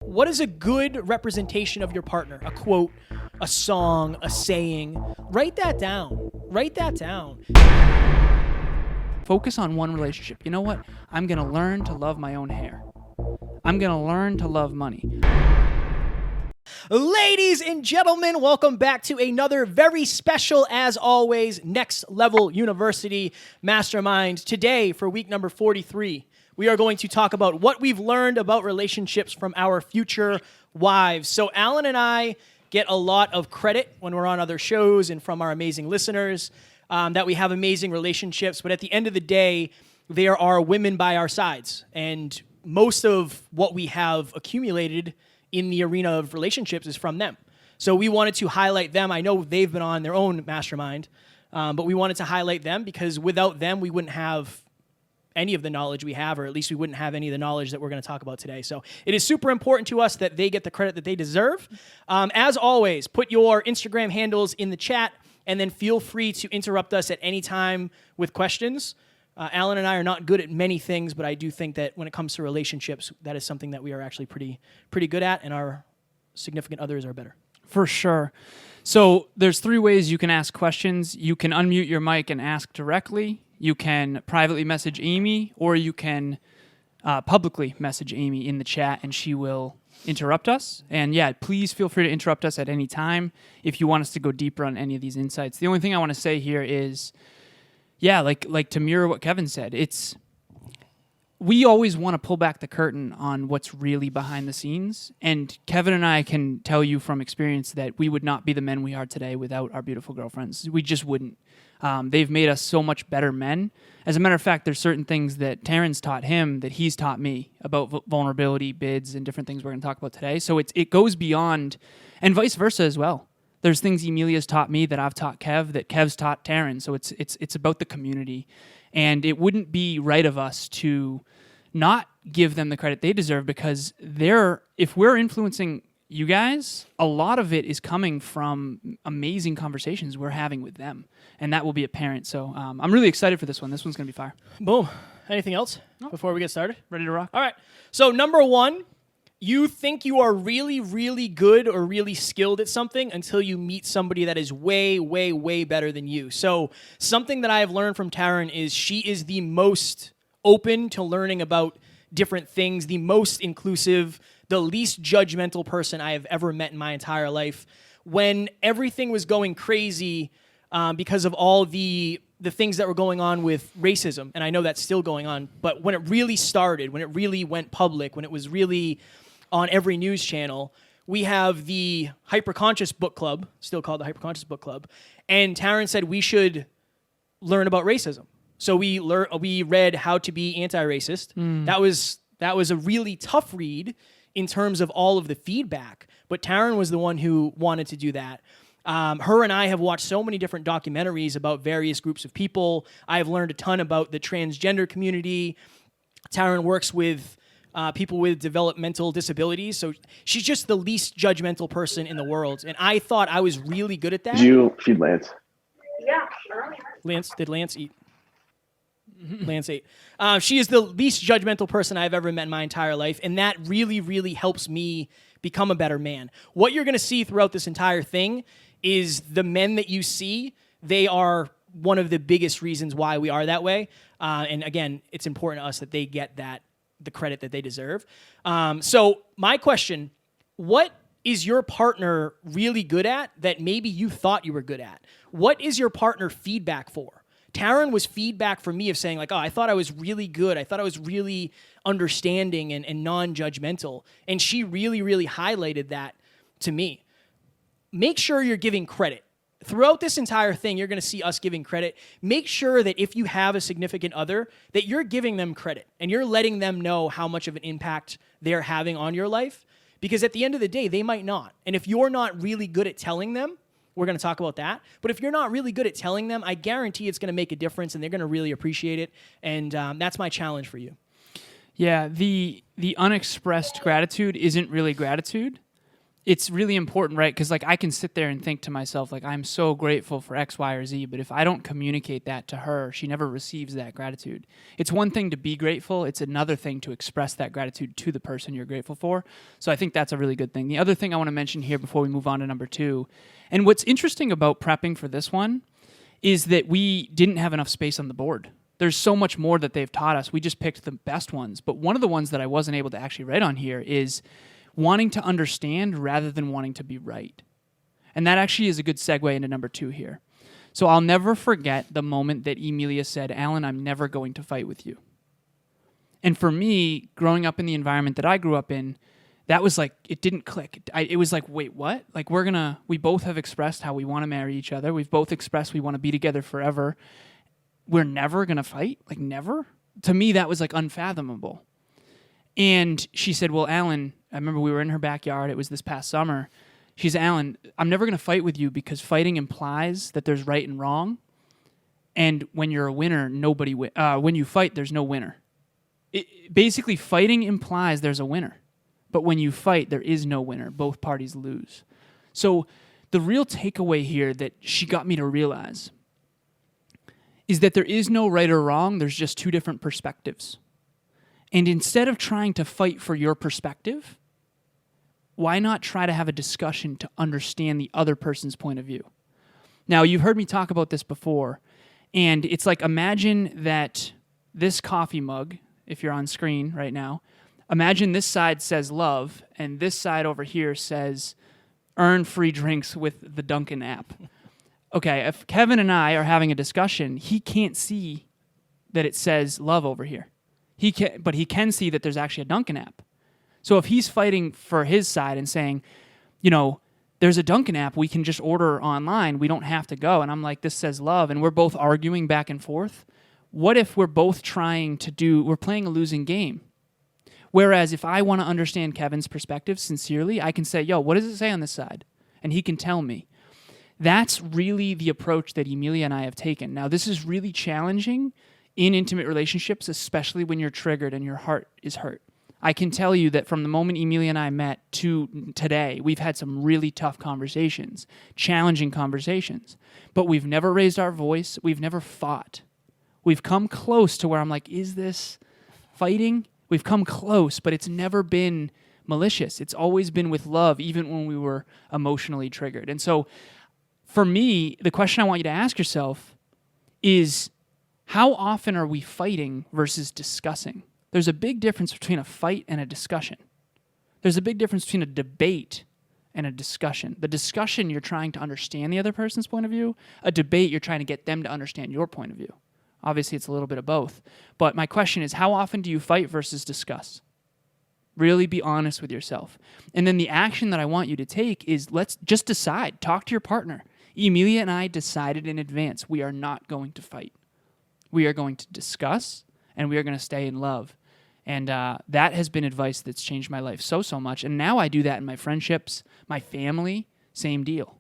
What is a good representation of your partner? A quote, a song, a saying. Write that down. Write that down. Focus on one relationship. You know what? I'm going to learn to love my own hair. I'm going to learn to love money. Ladies and gentlemen, welcome back to another very special, as always, Next Level University Mastermind. Today, for week number 43, we are going to talk about what we've learned about relationships from our future wives. So Alan and I get a lot of credit when we're on other shows and from our amazing listeners that we have amazing relationships. But at the end of the day, there are women by our sides. And most of what we have accumulated in the arena of relationships is from them. So we wanted to highlight them. I know they've been on their own mastermind, but we wanted to highlight them because without them, we wouldn't have any of the knowledge we have, or at least we wouldn't have any of the knowledge that we're going to talk about today. So it is super important to us that they get the credit that they deserve. As always, put your Instagram handles in the chat, and then feel free to interrupt us at any time with questions. Alan and I are not good at many things, but I do think that when it comes to relationships, that is something that we are actually pretty good at, and our significant others are better. For sure. So there's 3 ways you can ask questions. You can unmute your mic and ask directly. You can privately message Amy, or you can publicly message Amy in the chat, and she will interrupt us. And yeah, please feel free to interrupt us at any time if you want us to go deeper on any of these insights. The only thing I want to say here is, yeah, like to mirror what Kevin said, we always want to pull back the curtain on what's really behind the scenes. And Kevin and I can tell you from experience that we would not be the men we are today without our beautiful girlfriends. We just wouldn't. They've made us so much better men. As a matter of fact, there's certain things that Taryn's taught him that he's taught me about vulnerability, bids, and different things we're going to talk about today. So it goes beyond, and vice versa as well. There's things Emilia's taught me that I've taught Kev, that Kev's taught Taryn. So it's about the community. And it wouldn't be right of us to not give them the credit they deserve, because if we're influencing you guys, a lot of it is coming from amazing conversations we're having with them. And that will be apparent. So I'm really excited for this one. This one's going to be fire. Boom. Anything else before we get started? Ready to rock? All right. So number 1, you think you are really, really good or really skilled at something until you meet somebody that is way, way, way better than you. So something that I have learned from Taryn is she is the most open to learning about different things, the most inclusive, the least judgmental person I have ever met in my entire life. When everything was going crazy because of all the things that were going on with racism, and I know that's still going on, but when it really started, when it really went public, when it was really on every news channel, we have the Hyperconscious Book Club, still called the Hyperconscious Book Club, and Taryn said we should learn about racism. So we read How to Be Anti-Racist. That was a really tough read in terms of all of the feedback, but Taryn was the one who wanted to do that. Her and I have watched so many different documentaries about various groups of people. I have learned a ton about the transgender community. Taryn works with people with developmental disabilities, so she's just the least judgmental person in the world, and I thought I was really good at that. Did you feed Lance? Yeah, sure. Did Lance eat? Lance ate. She is the least judgmental person I've ever met in my entire life, and that really, really helps me become a better man. What you're going to see throughout this entire thing is the men that you see, they are one of the biggest reasons why we are that way. And again, it's important to us that they get the credit that they deserve. So my question, what is your partner really good at that maybe you thought you were good at? What is your partner feedback for? Taryn was feedback for me of saying like, oh, I thought I was really good. I thought I was really understanding and non-judgmental. And she really, really highlighted that to me. Make sure you're giving credit. Throughout this entire thing, you're going to see us giving credit. Make sure that if you have a significant other, that you're giving them credit and you're letting them know how much of an impact they're having on your life. Because at the end of the day, they might not. And if you're not really good at telling them, we're going to talk about that. But if you're not really good at telling them, I guarantee it's going to make a difference and they're going to really appreciate it. And that's my challenge for you. Yeah, the unexpressed gratitude isn't really gratitude. it's really important, right? Because like I can sit there and think to myself, like, I'm so grateful for X, Y, or Z, but if I don't communicate that to her, she never receives that gratitude. It's one thing to be grateful. It's another thing to express that gratitude to the person you're grateful for. So I think that's a really good thing. The other thing I want to mention here before we move on to number 2, and what's interesting about prepping for this one is that we didn't have enough space on the board. There's so much more that they've taught us. We just picked the best ones. But one of the ones that I wasn't able to actually write on here is wanting to understand rather than wanting to be right. And that actually is a good segue into number 2 here. So I'll never forget the moment that Emilia said, Alan, I'm never going to fight with you. And for me, growing up in the environment that I grew up in, that was like, it didn't click. It was like, wait, what? Like we both have expressed how we want to marry each other. We've both expressed we want to be together forever. We're never going to fight? Like never? To me, that was like unfathomable. And she said, well, Alan, I remember we were in her backyard. It was this past summer. She said, Alan, I'm never going to fight with you because fighting implies that there's right and wrong. And when you're a winner, when you fight, there's no winner. Basically, fighting implies there's a winner. But when you fight, there is no winner. Both parties lose. So the real takeaway here that she got me to realize is that there is no right or wrong. There's just 2 different perspectives. And instead of trying to fight for your perspective, why not try to have a discussion to understand the other person's point of view? Now, you've heard me talk about this before, and it's like imagine that this coffee mug, if you're on screen right now, imagine this side says love, and this side over here says earn free drinks with the Dunkin' app. Okay, if Kevin and I are having a discussion, he can't see that it says love over here. But he can see that there's actually a Dunkin' app. So if he's fighting for his side and saying, there's a Dunkin' app, we can just order online, we don't have to go. And I'm like, this says love, and we're both arguing back and forth. What if we're both we're playing a losing game? Whereas if I want to understand Kevin's perspective sincerely, I can say, yo, what does it say on this side? And he can tell me. That's really the approach that Emilia and I have taken. Now, this is really challenging in intimate relationships, especially when you're triggered and your heart is hurt. I can tell you that from the moment Emilia and I met to today, we've had some really tough conversations, challenging conversations, but we've never raised our voice. We've never fought. We've come close to where I'm like, is this fighting? We've come close, but it's never been malicious. It's always been with love, even when we were emotionally triggered. And so for me, the question I want you to ask yourself is, how often are we fighting versus discussing? There's a big difference between a fight and a discussion. There's a big difference between a debate and a discussion. The discussion, you're trying to understand the other person's point of view. A debate, you're trying to get them to understand your point of view. Obviously, it's a little bit of both. But my question is, how often do you fight versus discuss? Really be honest with yourself. And then the action that I want you to take is, let's just decide. Talk to your partner. Emilia and I decided in advance we are not going to fight. We are going to discuss, and we are going to stay in love. And that has been advice that's changed my life so much. And now I do that in my friendships, my family, same deal.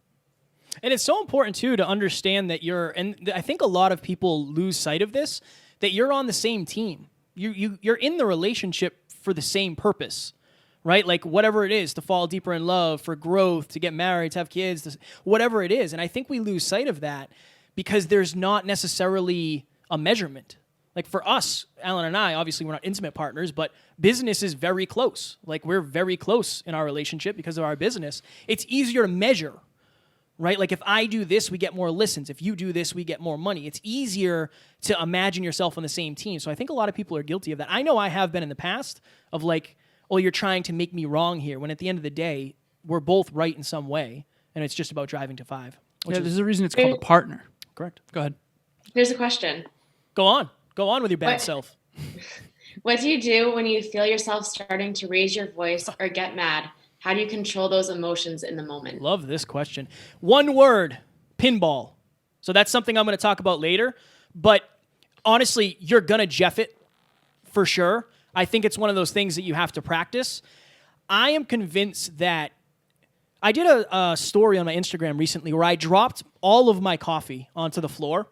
And it's so important, too, to understand that and I think a lot of people lose sight of this, that you're on the same team. You're in the relationship for the same purpose, right? Like whatever it is, to fall deeper in love, for growth, to get married, to have kids, whatever it is. And I think we lose sight of that because there's not necessarily a measurement. Like for us, Alan and I, obviously we're not intimate partners, but business is very close. Like we're very close in our relationship because of our business. It's easier to measure, right? Like if I do this, we get more listens. If you do this, we get more money. It's easier to imagine yourself on the same team. So I think a lot of people are guilty of that. I know I have been in the past of like, oh, you're trying to make me wrong here, when at the end of the day, we're both right in some way, and it's just about driving to 5. There's a reason it's called a partner. Correct. Go ahead. Here's a question. Go on with your bad self. What do you do when you feel yourself starting to raise your voice or get mad? How do you control those emotions in the moment? Love this question. One word, pinball. So that's something I'm going to talk about later. But honestly, you're going to Jeff it for sure. I think it's one of those things that you have to practice. I am convinced that I did a story on my Instagram recently where I dropped all of my coffee onto the floor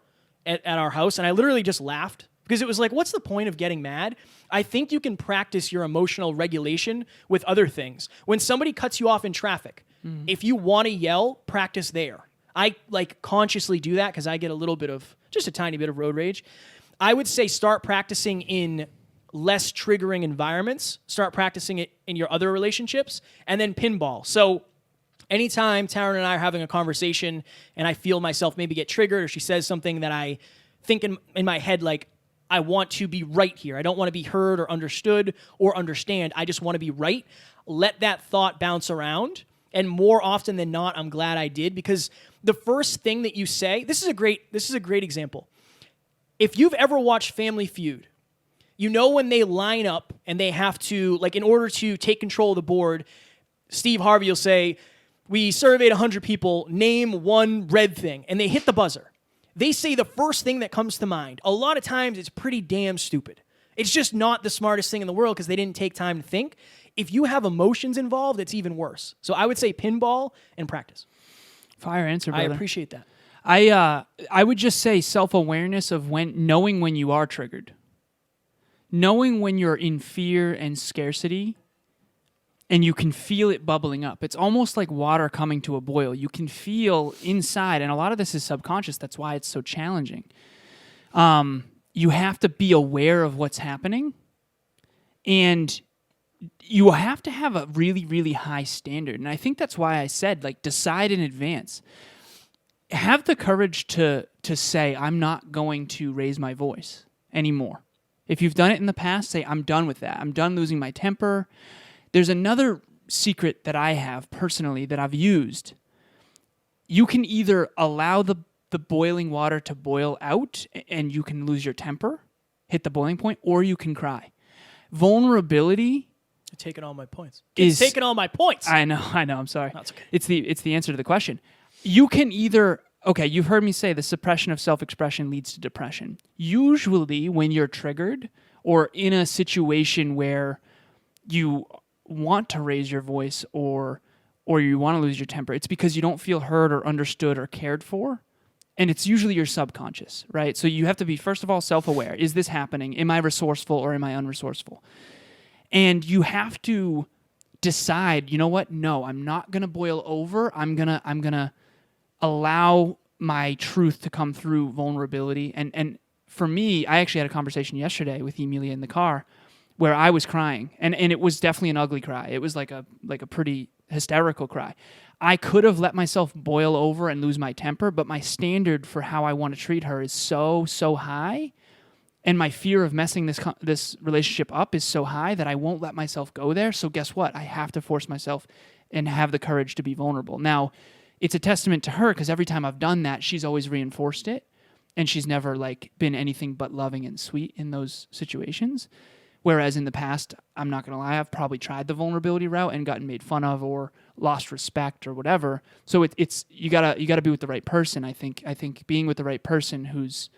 at our house, and I literally just laughed because it was like, what's the point of getting mad? I think you can practice your emotional regulation with other things. When somebody cuts you off in traffic, if you want to yell, practice there. I like consciously do that because I get just a tiny bit of road rage. I would say start practicing in less triggering environments. Start practicing it in your other relationships, and then pinball. So anytime Taryn and I are having a conversation and I feel myself maybe get triggered, or she says something that I think in my head, like, I want to be right here. I don't want to be heard or understood or understand. I just want to be right. Let that thought bounce around. And more often than not, I'm glad I did, because the first thing that you say, this is a great example. If you've ever watched Family Feud, you know when they line up and they have to, like, in order to take control of the board, Steve Harvey will say, we surveyed 100 people, name one red thing, and they hit the buzzer. They say the first thing that comes to mind. A lot of times it's pretty damn stupid. It's just not the smartest thing in the world because they didn't take time to think. If you have emotions involved, it's even worse. So I would say pinball and practice. Fire answer, brother. I appreciate that. I would just say self-awareness of knowing when you are triggered. Knowing when you're in fear and scarcity and you can feel it bubbling up. It's almost like water coming to a boil. You can feel inside, and a lot of this is subconscious. That's why it's so challenging. You have to be aware of what's happening, and you have to have a really, really high standard. And I think that's why I said, like, decide in advance. Have the courage to say, I'm not going to raise my voice anymore. If you've done it in the past, say, I'm done with that. I'm done losing my temper. There's another secret that I have personally that I've used. You can either allow the boiling water to boil out and you can lose your temper, hit the boiling point, or you can cry. Vulnerability You're taking all my points. is Taking all my points. I know, I'm sorry. That's okay. It's the answer to the question. You can either, okay, you've heard me say the suppression of self-expression leads to depression. Usually when you're triggered or in a situation where you want to raise your voice or you want to lose your temper, it's because you don't feel heard or understood or cared for. And it's usually your subconscious, right? So you have to be, first of all, self-aware. Is this happening? Am I resourceful or am I unresourceful? And you have to decide, you know what? No, I'm not going to boil over. I'm going to allow my truth to come through vulnerability. And for me, I actually had a conversation yesterday with Emilia in the car where I was crying, and it was definitely an ugly cry. It was like a pretty hysterical cry. I could have let myself boil over and lose my temper, but my standard for how I want to treat her is so high, and my fear of messing this relationship up is so high that I won't let myself go there. So guess what? I have to force myself and have the courage to be vulnerable. Now, it's a testament to her because every time I've done that, she's always reinforced it, and she's never like been anything but loving and sweet in those situations. Whereas in the past, I'm not going to lie, I've probably tried the vulnerability route and gotten made fun of or lost respect or whatever. So it's you gotta be with the right person. I think being with the right person who's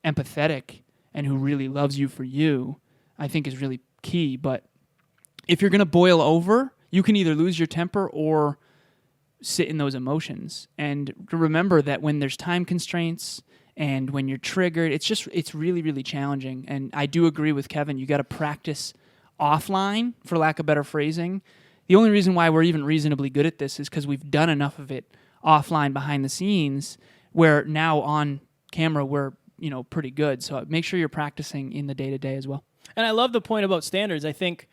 empathetic and who really loves you for you, I think is really key. But if you're going to boil over, you can either lose your temper or sit in those emotions. And remember that when there's time constraints and when you're triggered, it's really, really challenging. And I do agree with Kevin. You got to practice offline, for lack of better phrasing. The only reason why we're even reasonably good at this is because we've done enough of it offline behind the scenes where now on camera we're pretty good. So make sure you're practicing in the day-to-day as well. And I love the point about standards. I think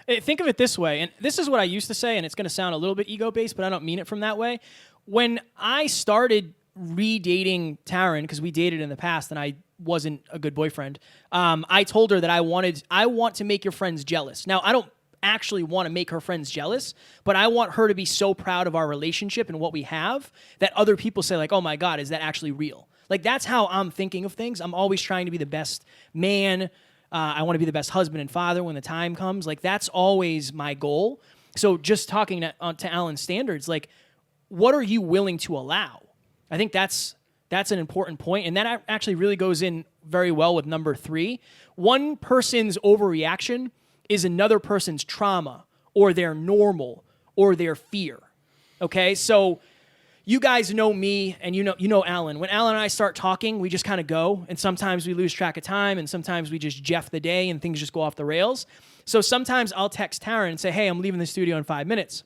of it this way, and this is what I used to say, and it's going to sound a little bit ego-based, but I don't mean it from that way. When I started redating Taryn, because we dated in the past and I wasn't a good boyfriend, I told her that I want to make your friends jealous. Now, I don't actually want to make her friends jealous, but I want her to be so proud of our relationship and what we have that other people say, like, oh my God, is that actually real? Like, that's how I'm thinking of things. I'm always trying to be the best man. I want to be the best husband and father when the time comes. Like, that's always my goal. So just talking to Alan's standards, like, what are you willing to allow? I think that's an important point, and that actually really goes in very well with number 3. One person's overreaction is another person's trauma or their normal or their fear. Okay, so you guys know me, and you know Alan. When Alan and I start talking, we just kind of go, and sometimes we lose track of time, and sometimes we just jeff the day, and things just go off the rails. So sometimes I'll text Taryn and say, hey, I'm leaving the studio in 5 minutes.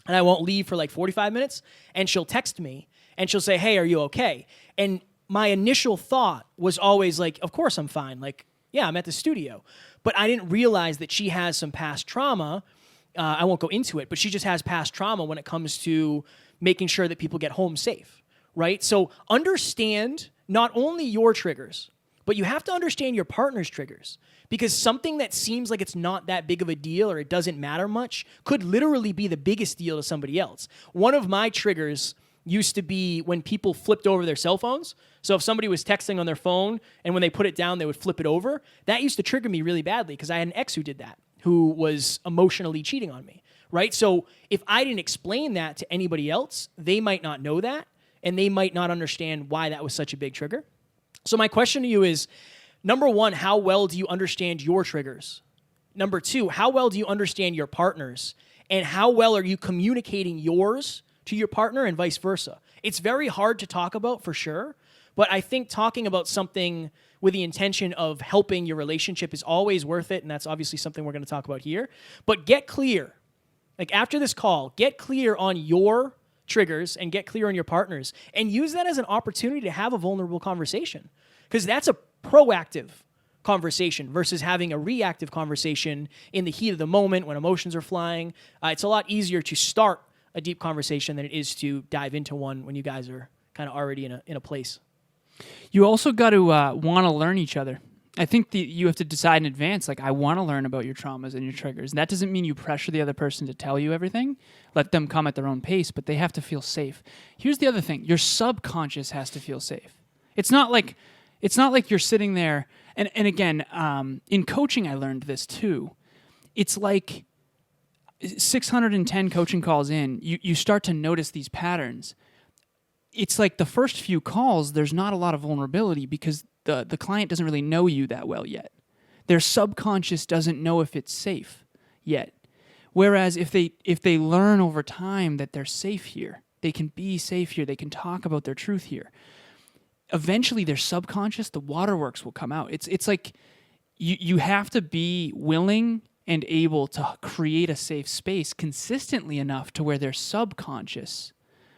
And I won't leave for like 45 minutes, and she'll text me, and she'll say, hey, are you okay? And my initial thought was always like, of course I'm fine. Like, yeah, I'm at the studio. But I didn't realize that she has some past trauma. I won't go into it, but she just has past trauma when it comes to making sure that people get home safe, right? So understand not only your triggers, but you have to understand your partner's triggers, because something that seems like it's not that big of a deal or it doesn't matter much could literally be the biggest deal to somebody else. One of my triggers used to be when people flipped over their cell phones. So if somebody was texting on their phone and when they put it down, they would flip it over. That used to trigger me really badly because I had an ex who did that, who was emotionally cheating on me, right? So if I didn't explain that to anybody else, they might not know that, and they might not understand why that was such a big trigger. So my question to you is, number one, how well do you understand your triggers? Number two, how well do you understand your partners? And how well are you communicating yours to your partner and vice versa? It's very hard to talk about for sure, but I think talking about something with the intention of helping your relationship is always worth it, and that's obviously something we're going to talk about here. But get clear. Like after this call, get clear on your triggers and get clear on your partners, and use that as an opportunity to have a vulnerable conversation, because that's a proactive conversation versus having a reactive conversation in the heat of the moment when emotions are flying. It's a lot easier to start a deep conversation than it is to dive into one when you guys are kind of already in a place. You also got to want to learn each other. I think you have to decide in advance, like, I want to learn about your traumas and your triggers. And that doesn't mean you pressure the other person to tell you everything. Let them come at their own pace, but they have to feel safe. Here's the other thing. Your subconscious has to feel safe. It's not like you're sitting there, and again, in coaching I learned this too. It's like 610 coaching calls in, you start to notice these patterns. It's like the first few calls, there's not a lot of vulnerability because the client doesn't really know you that well yet. Their subconscious doesn't know if it's safe yet. Whereas if they learn over time that they're safe here, they can be safe here, they can talk about their truth here, eventually their subconscious, the waterworks will come out. It's like you have to be willing and able to create a safe space consistently enough to where their subconscious,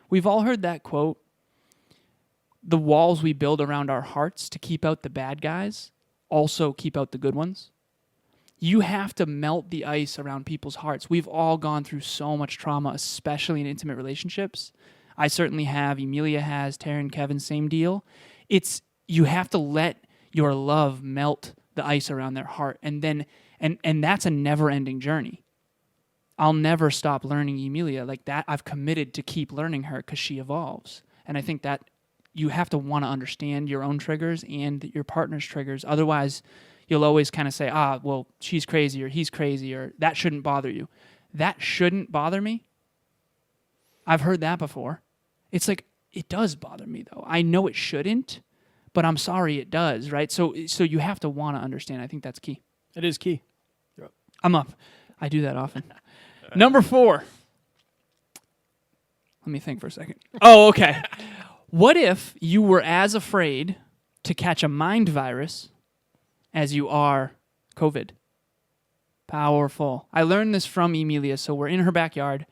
we've all heard that quote, the walls we build around our hearts to keep out the bad guys also keep out the good ones. You have to melt the ice around people's hearts. We've all gone through so much trauma, especially in intimate relationships. I certainly have. Emilia has. Taryn, Kevin, same deal. You have to let your love melt the ice around their heart, and that's a never-ending journey. I'll never stop learning Emilia like that. I've committed to keep learning her because she evolves, and I think that you have to want to understand your own triggers and your partner's triggers. Otherwise, you'll always kind of say, well, she's crazy or he's crazy or that shouldn't bother you. That shouldn't bother me? I've heard that before. It's like, it does bother me though. I know it shouldn't, but I'm sorry it does, right? So you have to want to understand. I think that's key. It is key. I'm up. I do that often. Number 4. Let me think for a second. Oh, okay. What if you were as afraid to catch a mind virus as you are COVID? Powerful. I learned this from Emilia. So we're in her backyard,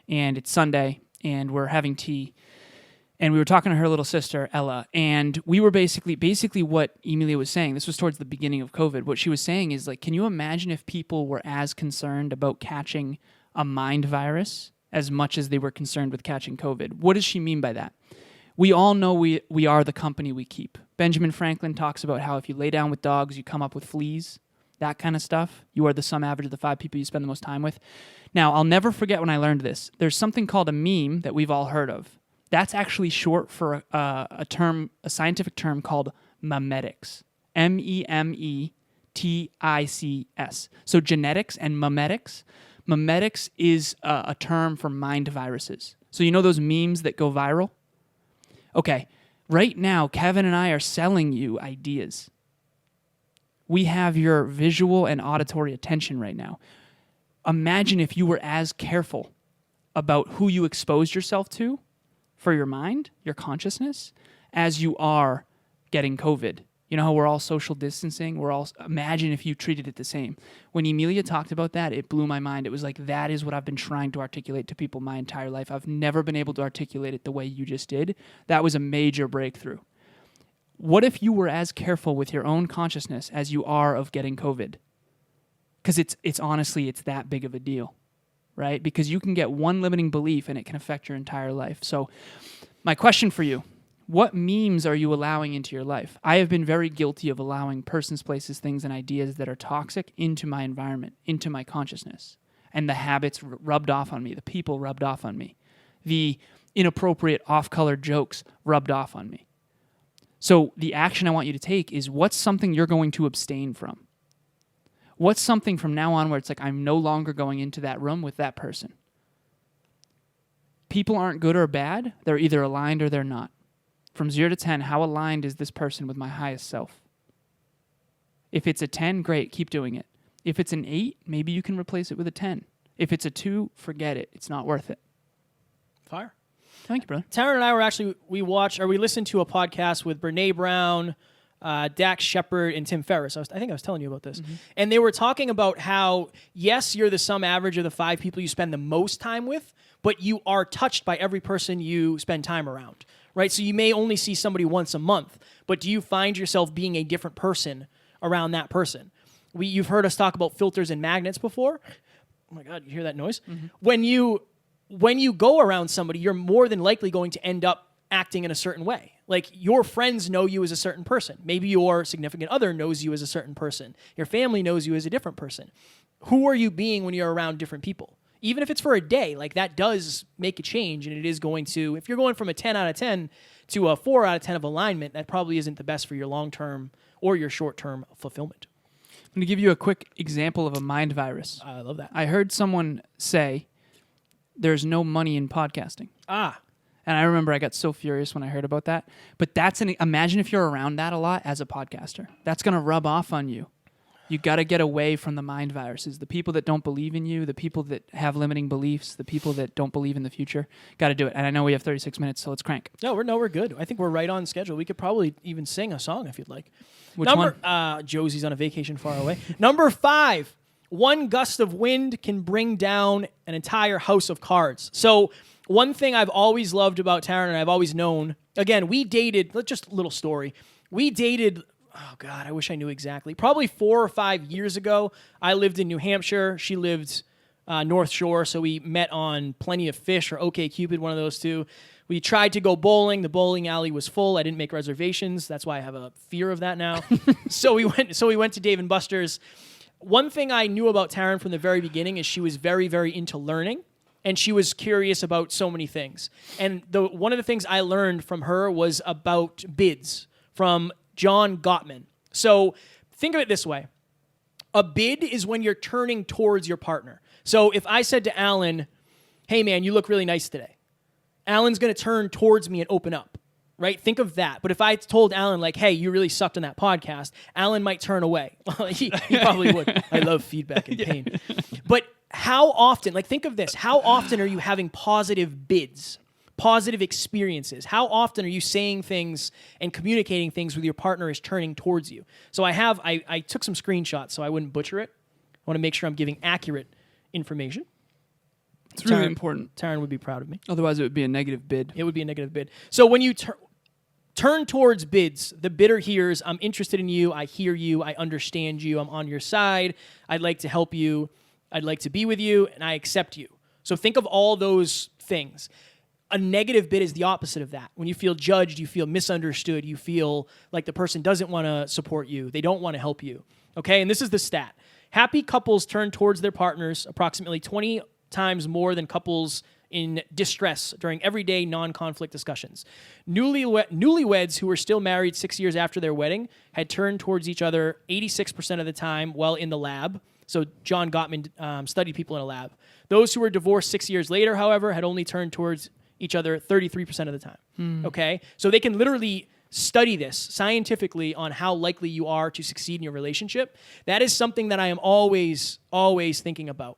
and it's Sunday, and we're having tea. And we were talking to her little sister, Ella, and we were basically what Emilia was saying. This was towards the beginning of COVID. What she was saying is, like, can you imagine if people were as concerned about catching a mind virus as much as they were concerned with catching COVID? What does she mean by that? We all know we are the company we keep. Benjamin Franklin talks about how if you lay down with dogs, you come up with fleas, that kind of stuff. You are the sum average of the 5 people you spend the most time with. Now, I'll never forget when I learned this. There's something called a meme that we've all heard of. That's actually short for a scientific term called memetics. memetics. So genetics and memetics. Memetics is a term for mind viruses. So you know those memes that go viral? Okay, right now, Kevin and I are selling you ideas. We have your visual and auditory attention right now. Imagine if you were as careful about who you exposed yourself to for your mind, your consciousness, as you are getting COVID. You know how we're all social distancing? Imagine if you treated it the same. When Emilia talked about that, it blew my mind. It was like, that is what I've been trying to articulate to people my entire life. I've never been able to articulate it the way you just did. That was a major breakthrough. What if you were as careful with your own consciousness as you are of getting COVID? Because it's honestly, it's that big of a deal, right? Because you can get one limiting belief and it can affect your entire life. So my question for you, what memes are you allowing into your life? I have been very guilty of allowing persons, places, things, and ideas that are toxic into my environment, into my consciousness. And the habits rubbed off on me. The people rubbed off on me. The inappropriate off-color jokes rubbed off on me. So the action I want you to take is, what's something you're going to abstain from? What's something from now on where it's like, I'm no longer going into that room with that person? People aren't good or bad. They're either aligned or they're not. From 0 to 10, how aligned is this person with my highest self? If it's a 10, great, keep doing it. If it's an 8, maybe you can replace it with a 10. If it's a 2, forget it. It's not worth it. Fire. Thank you, brother. Taryn and I we listened to a podcast with Brene Brown, Dax Shepard, and Tim Ferriss. I think I was telling you about this. Mm-hmm. And they were talking about how, yes, you're the sum average of the 5 people you spend the most time with, but you are touched by every person you spend time around, right? So you may only see somebody once a month, but do you find yourself being a different person around that person? You've heard us talk about filters and magnets before. Oh my God, you hear that noise? Mm-hmm. When you go around somebody, you're more than likely going to end up acting in a certain way. Like, your friends know you as a certain person. Maybe your significant other knows you as a certain person. Your family knows you as a different person. Who are you being when you're around different people? Even if it's for a day, like, that does make a change, and it is going to, if you're going from a 10 out of 10 to a 4 out of 10 of alignment, that probably isn't the best for your long-term or your short-term fulfillment. I'm going to give you a quick example of a mind virus. I love that. I heard someone say, there's no money in podcasting. And I remember I got so furious when I heard about that. But imagine if you're around that a lot as a podcaster. That's going to rub off on you. You got to get away from the mind viruses. The people that don't believe in you, the people that have limiting beliefs, the people that don't believe in the future. Got to do it. And I know we have 36 minutes, so let's crank. No, we're good. I think we're right on schedule. We could probably even sing a song if you'd like. Which one? Josie's on a vacation far away. Number 5. One gust of wind can bring down an entire house of cards. So one thing I've always loved about Taryn, and I've always known, again, we dated, just a little story. We dated, oh God, I wish I knew exactly, probably 4 or 5 years ago. I lived in New Hampshire. She lived North Shore, so we met on Plenty of Fish or OkCupid, one of those two. We tried to go bowling. The bowling alley was full. I didn't make reservations. That's why I have a fear of that now. So we went to Dave & Buster's. One thing I knew about Taryn from the very beginning is she was very, very into learning, and she was curious about so many things. And one of the things I learned from her was about bids from John Gottman. So think of it this way. A bid is when you're turning towards your partner. So if I said to Alan, hey man, you look really nice today, Alan's going to turn towards me and open up. Right? Think of that. But if I told Alan, like, hey, you really sucked on that podcast, Alan might turn away. he probably would. I love feedback and pain. But how often, like, think of this. How often are you having positive bids, positive experiences? How often are you saying things and communicating things with your partner is turning towards you? So I took some screenshots so I wouldn't butcher it. I want to make sure I'm giving accurate information. It's really important. Taryn would be proud of me. Otherwise, it would be a negative bid. It would be a negative bid. So when you turn towards bids, the bidder hears, I'm interested in you, I hear you, I understand you, I'm on your side, I'd like to help you, I'd like to be with you, and I accept you. So think of all those things. A negative bid is the opposite of that. When you feel judged, you feel misunderstood, you feel like the person doesn't want to support you, they don't want to help you. Okay, and this is the stat. Happy couples turn towards their partners approximately 20 times more than couples in distress during everyday non-conflict discussions. Newlyweds who were still married 6 years after their wedding had turned towards each other 86% of the time while in the lab. So John Gottman studied people in a lab. Those who were divorced 6 years later, however, had only turned towards each other 33% of the time. Okay? So they can literally study this scientifically on how likely you are to succeed in your relationship. That is something that I am always, always thinking about.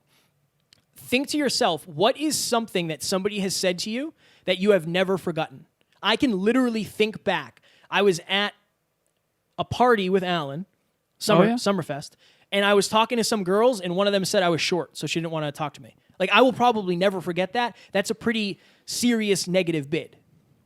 think to yourself, what is something that somebody has said to you that you have never forgotten? I can literally think back. I was at a party with Alan, Summerfest, and I was talking to some girls, and one of them said I was short, so she didn't want to talk to me. Like, I will probably never forget that. That's a pretty serious negative bid,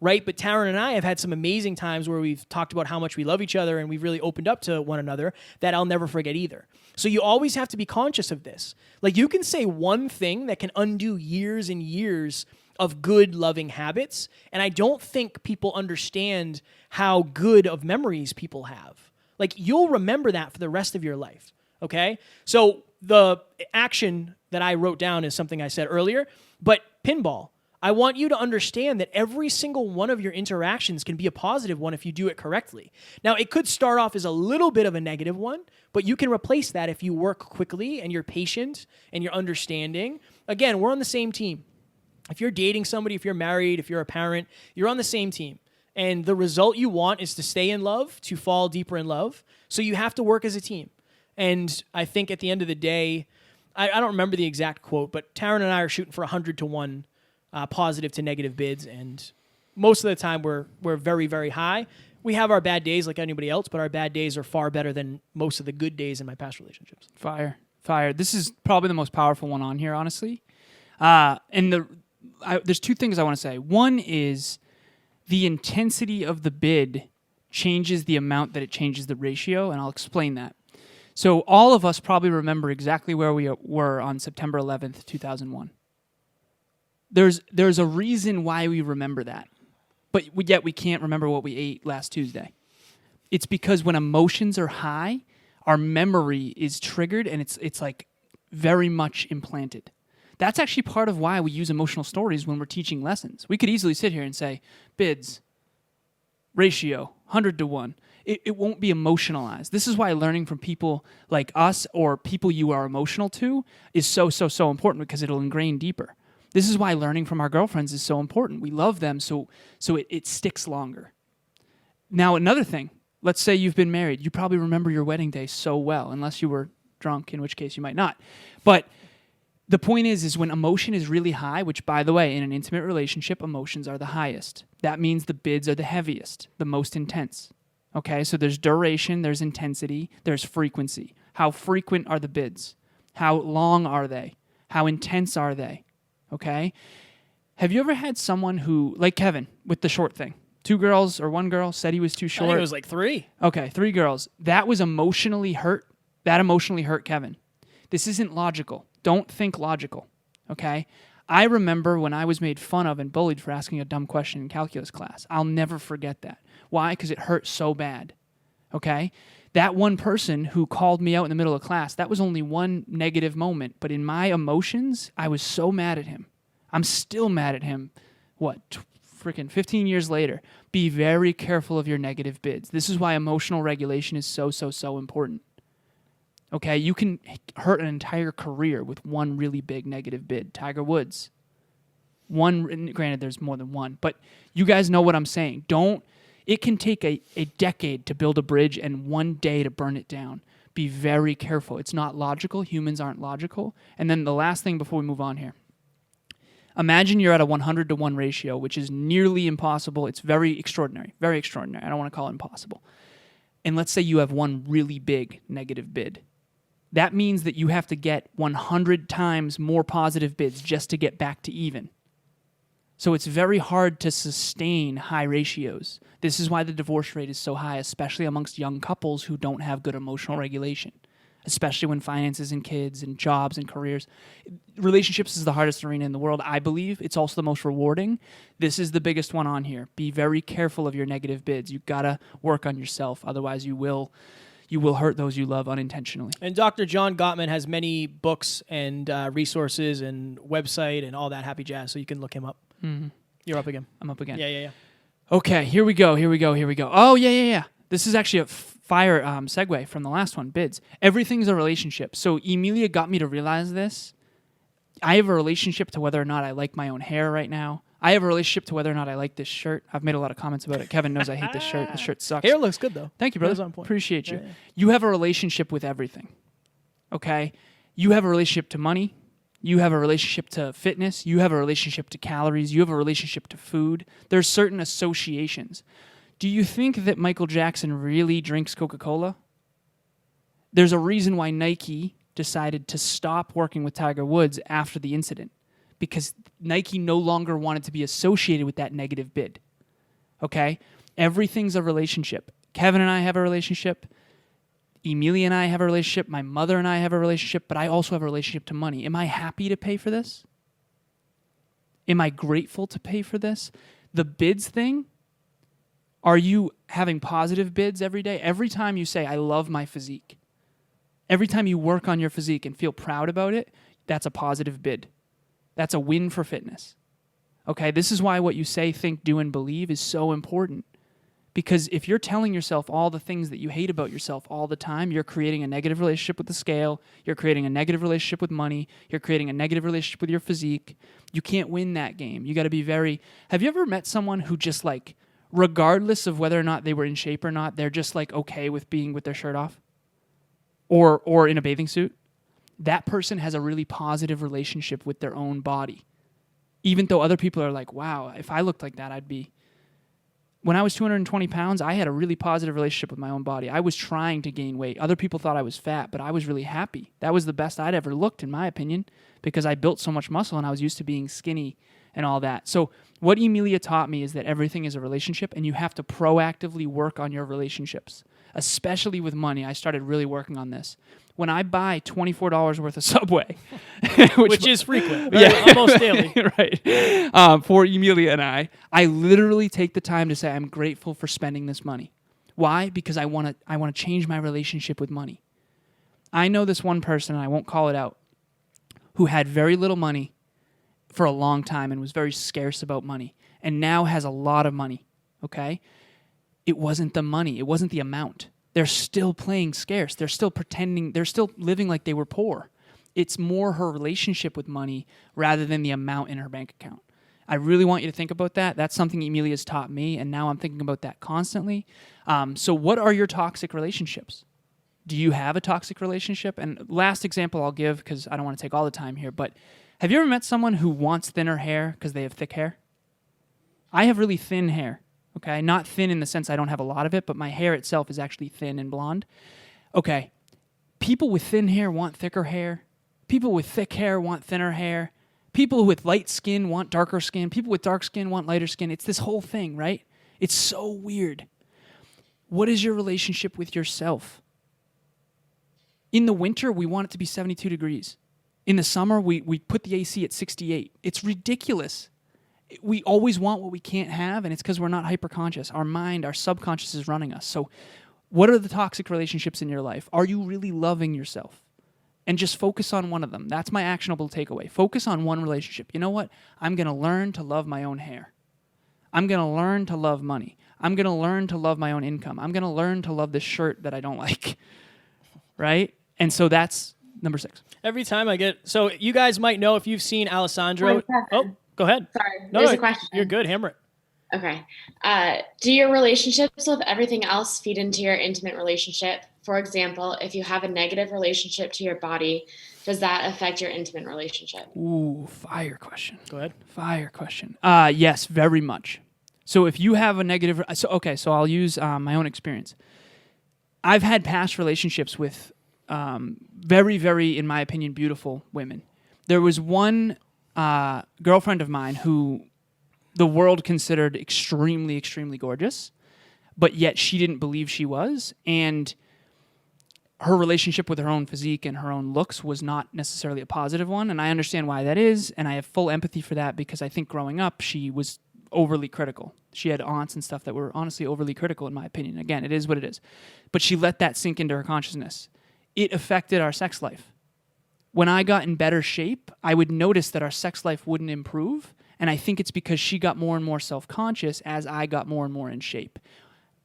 right? But Taryn and I have had some amazing times where we've talked about how much we love each other and we've really opened up to one another that I'll never forget either. So you always have to be conscious of this. Like, you can say one thing that can undo years and years of good, loving habits, and I don't think people understand how good of memories people have. Like, you'll remember that for the rest of your life, okay? So the action that I wrote down is something I said earlier, but pinball. I want you to understand that every single one of your interactions can be a positive one if you do it correctly. Now, it could start off as a little bit of a negative one, but you can replace that if you work quickly and you're patient and you're understanding. Again, we're on the same team. If you're dating somebody, if you're married, if you're a parent, you're on the same team. And the result you want is to stay in love, to fall deeper in love. So you have to work as a team. And I think at the end of the day, I don't remember the exact quote, but Taryn and I are shooting for 100 to 1 positive to negative bids. And most of the time we're very, very high. We have our bad days like anybody else, but our bad days are far better than most of the good days in my past relationships. Fire. This is probably the most powerful one on here, honestly. There's two things I want to say. One is the intensity of the bid changes the amount that it changes the ratio, and I'll explain that. So all of us probably remember exactly where we were on September 11th, 2001. There's a reason why we remember that, but yet we can't remember what we ate last Tuesday. It's because when emotions are high, our memory is triggered, and it's like very much implanted. That's actually part of why we use emotional stories when we're teaching lessons. We could easily sit here and say, bids, ratio, 100 to 1. It won't be emotionalized. This is why learning from people like us or people you are emotional to is so important, because it'll ingrain deeper. This is why learning from our girlfriends is so important. We love them, so it sticks longer. Now, another thing, let's say you've been married. You probably remember your wedding day so well, unless you were drunk, in which case you might not. But the point is when emotion is really high, which, by the way, in an intimate relationship, emotions are the highest. That means the bids are the heaviest, the most intense. Okay, so there's duration, there's intensity, there's frequency. How frequent are the bids? How long are they? How intense are they? Okay? Have you ever had someone who, like Kevin, with the short thing, 2 girls or 1 girl said he was too short? I think it was like 3. Okay, 3 girls. That was emotionally hurt. That emotionally hurt Kevin. This isn't logical. Don't think logical, okay? I remember when I was made fun of and bullied for asking a dumb question in calculus class. I'll never forget that. Why? Because it hurt so bad, okay? That one person who called me out in the middle of class, that was only one negative moment, but in my emotions, I was so mad at him. I'm still mad at him, freaking 15 years later. Be very careful of your negative bids. This is why emotional regulation is so important. Okay, you can hurt an entire career with one really big negative bid. Tiger Woods. Granted, there's more than one, but you guys know what I'm saying. It can take a decade to build a bridge and one day to burn it down. Be very careful. It's not logical. Humans aren't logical. And then the last thing before we move on here. Imagine you're at a 100 to 1 ratio, which is nearly impossible. It's very extraordinary. Very extraordinary. I don't want to call it impossible. And let's say you have one really big negative bid. That means that you have to get 100 times more positive bids just to get back to even. So it's very hard to sustain high ratios. This is why the divorce rate is so high, especially amongst young couples who don't have good emotional regulation, especially when finances and kids and jobs and careers. Relationships is the hardest arena in the world, I believe. It's also the most rewarding. This is the biggest one on here. Be very careful of your negative bids. You've got to work on yourself. Otherwise, you will hurt those you love unintentionally. And Dr. John Gottman has many books and resources and website and all that happy jazz, so you can look him up. Mm-hmm. You're up again. I'm up again. Yeah. Okay, here we go. Oh, yeah. This is actually a fire segue from the last one, bids. Everything's a relationship. So Emilia got me to realize this. I have a relationship to whether or not I like my own hair right now. I have a relationship to whether or not I like this shirt. I've made a lot of comments about it. Kevin knows I hate this shirt. This shirt sucks. Hair looks good, though. Thank you, brother. Hair's on point. Appreciate you. Yeah. You have a relationship with everything, okay? You have a relationship to money. You have a relationship to fitness. You have a relationship to calories. You have a relationship to food. There's certain associations. Do you think that Michael Jackson really drinks Coca-Cola? There's a reason why Nike decided to stop working with Tiger Woods after the incident, because Nike no longer wanted to be associated with that negative bid. Okay? Everything's a relationship. Kevin and I have a relationship. Emilia and I have a relationship. My mother and I have a relationship, but I also have a relationship to money. Am I happy to pay for this? Am I grateful to pay for this? The bids thing, are you having positive bids every day? Every time you say, I love my physique, every time you work on your physique and feel proud about it, that's a positive bid. That's a win for fitness. Okay, this is why what you say, think, do, and believe is so important. Because if you're telling yourself all the things that you hate about yourself all the time, you're creating a negative relationship with the scale, you're creating a negative relationship with money, you're creating a negative relationship with your physique. You can't win that game. You got to be very... Have you ever met someone who just like, regardless of whether or not they were in shape or not, they're just like okay with being with their shirt off? Or in a bathing suit? That person has a really positive relationship with their own body. Even though other people are like, wow, if I looked like that, I'd be... When I was 220 pounds, I had a really positive relationship with my own body. I was trying to gain weight. Other people thought I was fat, but I was really happy. That was the best I'd ever looked, in my opinion, because I built so much muscle and I was used to being skinny and all that. So what Emilia taught me is that everything is a relationship, and you have to proactively work on your relationships, especially with money. I started really working on this. When I buy $24 worth of Subway, which is frequent, almost daily, right? For Emilia and I literally take the time to say I'm grateful for spending this money. Why? Because I want to change my relationship with money. I know this one person, and I won't call it out, who had very little money for a long time and was very scarce about money, and now has a lot of money. Okay, it wasn't the money, it wasn't the amount. They're still playing scarce. They're still pretending. They're still living like they were poor. It's more her relationship with money rather than the amount in her bank account. I really want you to think about that. That's something Emilia's taught me, and now I'm thinking about that constantly. So what are your toxic relationships? Do you have a toxic relationship? And last example I'll give, because I don't want to take all the time here, but have you ever met someone who wants thinner hair because they have thick hair? I have really thin hair. Okay, not thin in the sense I don't have a lot of it, but my hair itself is actually thin and blonde. Okay, people with thin hair want thicker hair. People with thick hair want thinner hair. People with light skin want darker skin. People with dark skin want lighter skin. It's this whole thing, right? It's so weird. What is your relationship with yourself? In the winter, we want it to be 72 degrees. In the summer, we put the AC at 68. It's ridiculous. We always want what we can't have, and it's because we're not hyper-conscious. Our mind, our subconscious is running us. So what are the toxic relationships in your life? Are you really loving yourself? And just focus on one of them. That's my actionable takeaway. Focus on one relationship. You know what? I'm going to learn to love my own hair. I'm going to learn to love money. I'm going to learn to love my own income. I'm going to learn to love this shirt that I don't like. Right? And so that's number 6. Every time I get... So you guys might know if you've seen Alessandro... Go ahead. Sorry, no, there's a question. You're good. Hammer it. Okay. Do your relationships with everything else feed into your intimate relationship? For example, if you have a negative relationship to your body, does that affect your intimate relationship? Ooh, fire question. Go ahead. Fire question. Yes, very much. So if you have a negative... So I'll use my own experience. I've had past relationships with very, very, in my opinion, beautiful women. There was one... girlfriend of mine who the world considered extremely, extremely gorgeous, but yet she didn't believe she was. And her relationship with her own physique and her own looks was not necessarily a positive one. And I understand why that is. And I have full empathy for that because I think growing up, she was overly critical. She had aunts and stuff that were honestly overly critical, in my opinion. Again, it is what it is. But she let that sink into her consciousness. It affected our sex life. When I got in better shape, I would notice that our sex life wouldn't improve. And I think it's because she got more and more self-conscious as I got more and more in shape.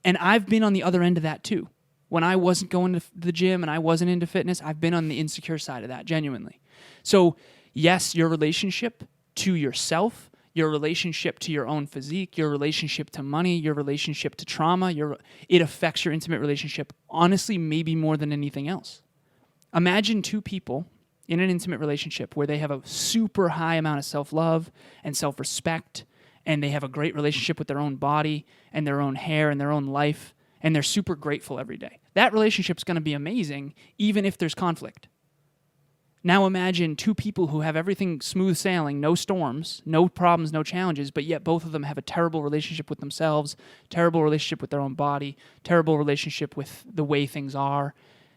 And I've been on the other end of that too. When I wasn't going to the gym and I wasn't into fitness, I've been on the insecure side of that, genuinely. So yes, your relationship to yourself, your relationship to your own physique, your relationship to money, your relationship to trauma, it affects your intimate relationship, honestly, maybe more than anything else. Imagine two people in an intimate relationship where they have a super high amount of self-love and self-respect, and they have a great relationship with their own body and their own hair and their own life, and they're super grateful every day. That relationship's going to be amazing even if there's conflict. Now imagine two people who have everything smooth sailing, no storms, no problems, no challenges, but yet both of them have a terrible relationship with themselves, terrible relationship with their own body, terrible relationship with the way things are,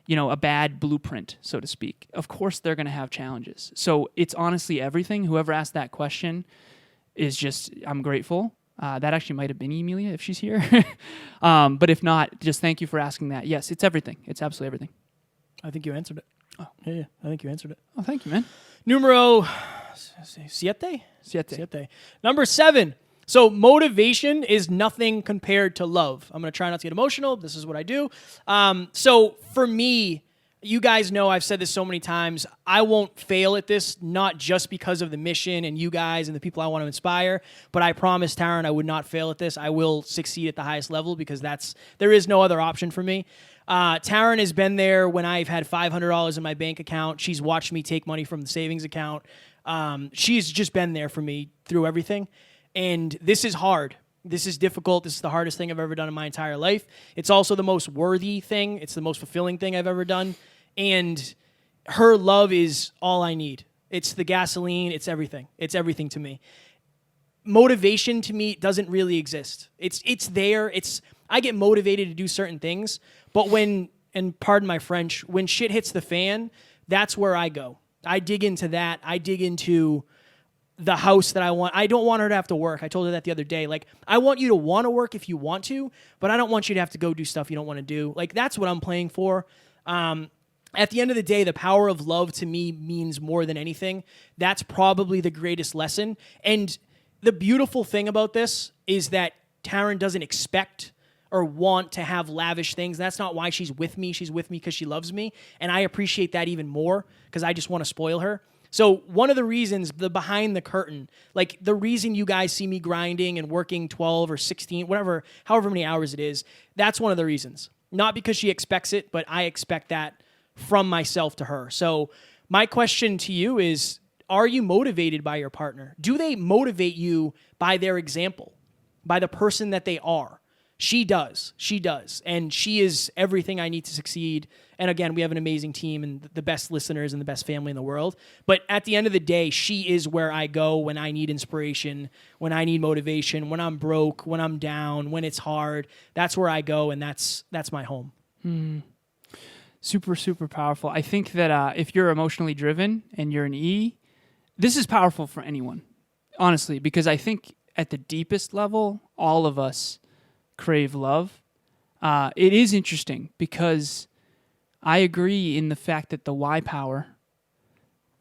a bad blueprint, so to speak. Of course they're going to have challenges. So it's honestly everything. Whoever asked that question is just, I'm grateful. That actually might have been Emilia if she's here. But if not, just thank you for asking that. Yes, it's everything. It's absolutely everything. I think you answered it. Oh, yeah, I think you answered it. Oh, thank you, man. Numero siete? Siete. Number 7. So motivation is nothing compared to love. I'm going to try not to get emotional. This is what I do. So for me, you guys know I've said this so many times. I won't fail at this, not just because of the mission and you guys and the people I want to inspire, but I promise, Taryn, I would not fail at this. I will succeed at the highest level because there is no other option for me. Taryn has been there when I've had $500 in my bank account. She's watched me take money from the savings account. She's just been there for me through everything. And this is hard. This is difficult. This is the hardest thing I've ever done in my entire life. It's also the most worthy thing. It's the most fulfilling thing I've ever done. And her love is all I need. It's the gasoline. It's everything. It's everything to me. Motivation to me doesn't really exist. It's there. I get motivated to do certain things, but and pardon my French, when shit hits the fan, that's where I go. I dig into that. I dig into the house that I want. I don't want her to have to work. I told her that the other day. Like, I want you to want to work if you want to, but I don't want you to have to go do stuff you don't want to do. Like, that's what I'm playing for. At the end of the day, the power of love to me means more than anything. That's probably the greatest lesson. And the beautiful thing about this is that Taryn doesn't expect or want to have lavish things. That's not why she's with me. She's with me because she loves me. And I appreciate that even more because I just want to spoil her. So one of the reasons, the behind the curtain, like the reason you guys see me grinding and working 12 or 16, however many hours it is, that's one of the reasons. Not because she expects it, but I expect that from myself to her. So my question to you is, are you motivated by your partner? Do they motivate you by their example, by the person that they are? She does. And she is everything I need to succeed. And again, we have an amazing team and the best listeners and the best family in the world. But at the end of the day, she is where I go when I need inspiration, when I need motivation, when I'm broke, when I'm down, when it's hard. That's where I go, and that's my home. Super, super powerful. I think that if you're emotionally driven and you're an E, this is powerful for anyone, honestly, because I think at the deepest level, all of us crave love. It is interesting because I agree in the fact that the Y power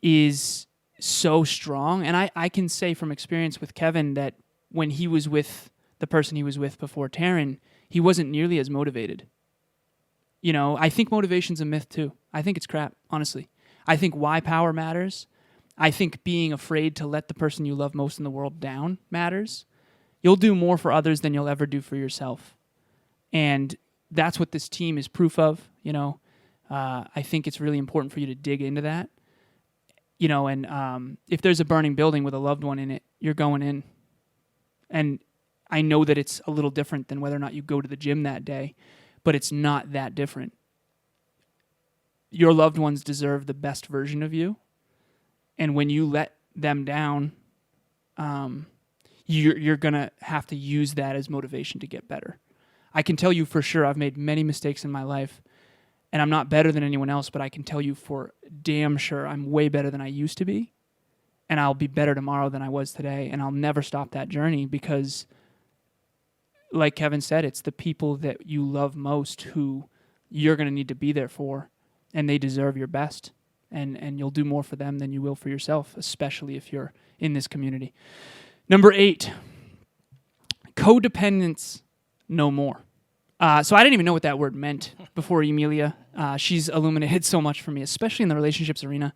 is so strong. And I can say from experience with Kevin that when he was with the person he was with before Taryn, he wasn't nearly as motivated. I think motivation's a myth too. I think it's crap, honestly. I think Y power matters. I think being afraid to let the person you love most in the world down matters. You'll do more for others than you'll ever do for yourself. And that's what this team is proof of, I think it's really important for you to dig into that. And if there's a burning building with a loved one in it, you're going in. And I know that it's a little different than whether or not you go to the gym that day, but it's not that different. Your loved ones deserve the best version of you. And when you let them down, you're going to have to use that as motivation to get better. I can tell you for sure I've made many mistakes in my life, and I'm not better than anyone else, but I can tell you for damn sure I'm way better than I used to be, and I'll be better tomorrow than I was today, and I'll never stop that journey because, like Kevin said, it's the people that you love most who you're going to need to be there for, and they deserve your best, and you'll do more for them than you will for yourself, especially if you're in this community. Number 8, codependence no more. So I didn't even know what that word meant before Emilia. She's illuminated so much for me, especially in the relationships arena.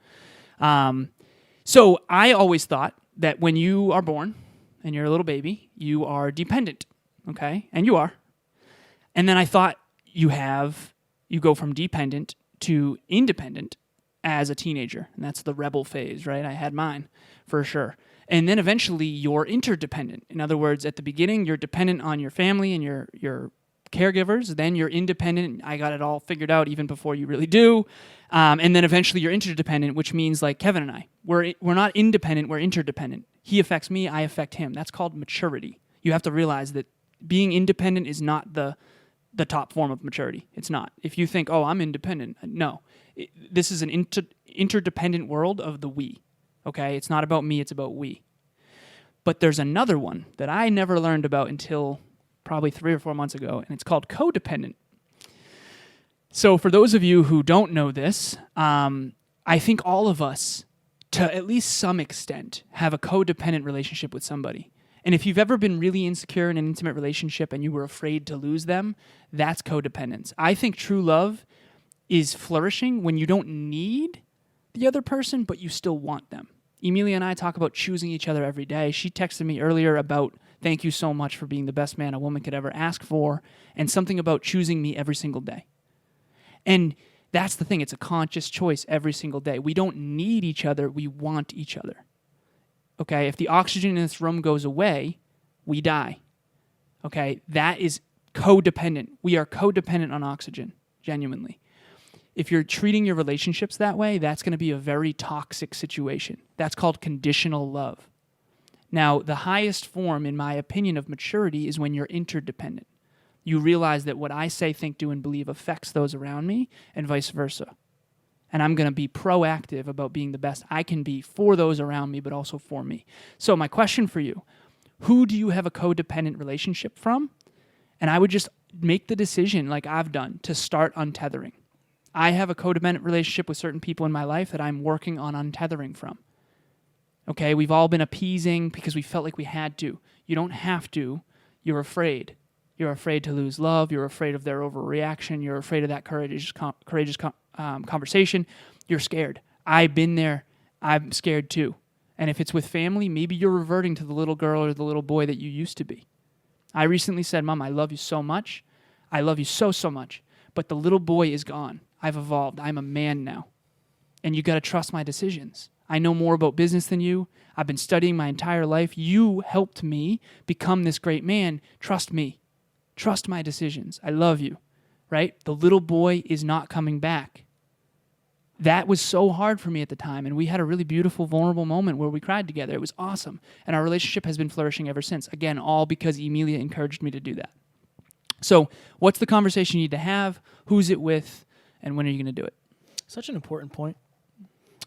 So I always thought that when you are born and you're a little baby, you are dependent, okay? And you are. And then I thought you go from dependent to independent as a teenager, and that's the rebel phase, right? I had mine for sure. And then eventually you're interdependent. In other words, at the beginning, you're dependent on your family and your caregivers. Then you're independent. I got it all figured out even before you really do. And then eventually you're interdependent, which means like Kevin and I, we're not independent, we're interdependent. He affects me, I affect him. That's called maturity. You have to realize that being independent is not the top form of maturity. It's not. If you think, oh, I'm independent, no. This is an interdependent world of the we. Okay? It's not about me, it's about we. But there's another one that I never learned about until probably 3 or 4 months ago, and it's called codependent. So for those of you who don't know this, I think all of us, to at least some extent, have a codependent relationship with somebody. And if you've ever been really insecure in an intimate relationship and you were afraid to lose them, that's codependence. I think true love is flourishing when you don't need the other person, but you still want them. Emilia and I talk about choosing each other every day. She texted me earlier about thank you so much for being the best man a woman could ever ask for, and something about choosing me every single day. And that's the thing. It's a conscious choice every single day. We don't need each other. We want each other. Okay? If the oxygen in this room goes away, we die. Okay? That is codependent. We are codependent on oxygen, genuinely. If you're treating your relationships that way, that's going to be a very toxic situation. That's called conditional love. Now, the highest form, in my opinion, of maturity is when you're interdependent. You realize that what I say, think, do, and believe affects those around me, and vice versa. And I'm going to be proactive about being the best I can be for those around me, but also for me. So my question for you, who do you have a codependent relationship from? And I would just make the decision, like I've done, to start untethering. I have a codependent relationship with certain people in my life that I'm working on untethering from. Okay, we've all been appeasing because we felt like we had to. You don't have to. You're afraid. You're afraid to lose love. You're afraid of their overreaction. You're afraid of that courageous conversation. You're scared. I've been there. I'm scared too. And if it's with family, maybe you're reverting to the little girl or the little boy that you used to be. I recently said, Mom, I love you so much. I love you so, so much. But the little boy is gone. I've evolved. I'm a man now. And you got to trust my decisions. I know more about business than you. I've been studying my entire life. You helped me become this great man. Trust me. Trust my decisions. I love you, right? The little boy is not coming back. That was so hard for me at the time, and we had a really beautiful, vulnerable moment where we cried together. It was awesome, and our relationship has been flourishing ever since. Again, all because Emilia encouraged me to do that. So what's the conversation you need to have? Who's it with? And when are you going to do it? Such an important point.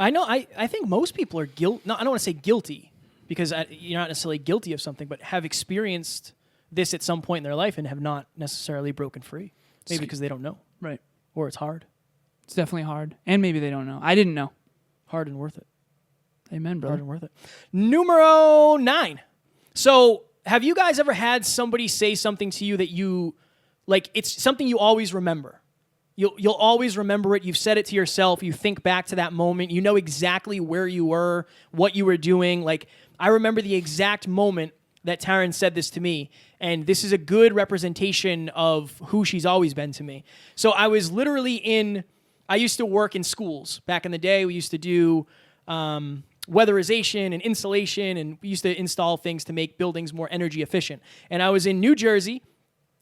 I know. I think most people are guilty. No, I don't want to say guilty because you're not necessarily guilty of something, but have experienced this at some point in their life and have not necessarily broken free. Maybe because they don't know. Right. Or it's hard. It's definitely hard. And maybe they don't know. I didn't know. Hard and worth it. Amen, brother. Hard and worth it. Numero 9. So have you guys ever had somebody say something to you that you, like, it's something you always remember? You'll always remember it. You've said it to yourself. You think back to that moment. You know exactly where you were, what you were doing. Like, I remember the exact moment that Taryn said this to me, and this is a good representation of who she's always been to me. So I was literally I used to work in schools. Back in the day, we used to do weatherization and insulation, and we used to install things to make buildings more energy efficient. And I was in New Jersey.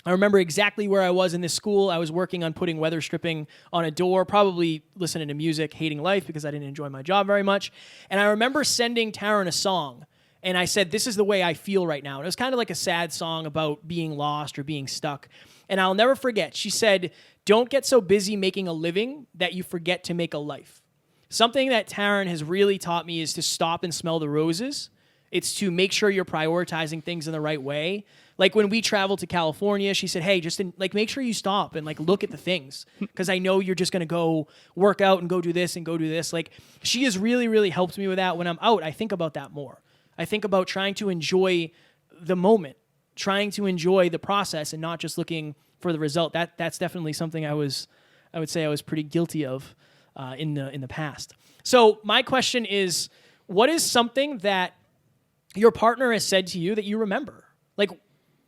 I remember exactly where I was in this school. I was working on putting weather stripping on a door, probably listening to music, hating life because I didn't enjoy my job very much. And I remember sending Taryn a song. And I said, this is the way I feel right now. And it was kind of like a sad song about being lost or being stuck. And I'll never forget, she said, don't get so busy making a living that you forget to make a life. Something that Taryn has really taught me is to stop and smell the roses. It's to make sure you're prioritizing things in the right way. Like when we traveled to California, she said, hey, make sure you stop and look at the things. Because I know you're just going to go work out and go do this and go do this. Like, she has really, really helped me with that. When I'm out, I think about that more. I think about trying to enjoy the moment, trying to enjoy the process and not just looking for the result. That's definitely something I would say I was pretty guilty of in the past. So my question is, what is something that your partner has said to you that you remember? Like,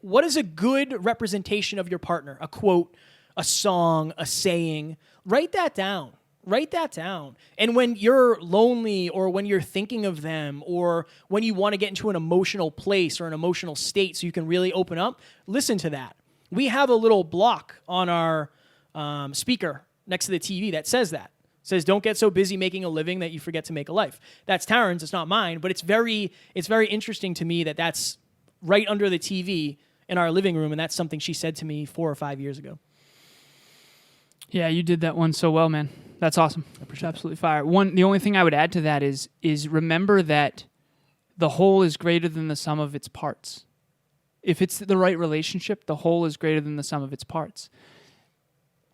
what is a good representation of your partner? A quote, a song, a saying? Write that down. Write that down. And when you're lonely or when you're thinking of them or when you want to get into an emotional place or an emotional state so you can really open up, listen to that. We have a little block on our speaker next to the TV that says that. It says, don't get so busy making a living that you forget to make a life. That's Taryn's, it's not mine, but it's very interesting to me that that's right under the TV in our living room, and that's something she said to me 4 or 5 years ago. Yeah, you did that one so well, man. That's awesome. It's absolutely fire. The only thing I would add to that is remember that the whole is greater than the sum of its parts. If it's the right relationship, the whole is greater than the sum of its parts.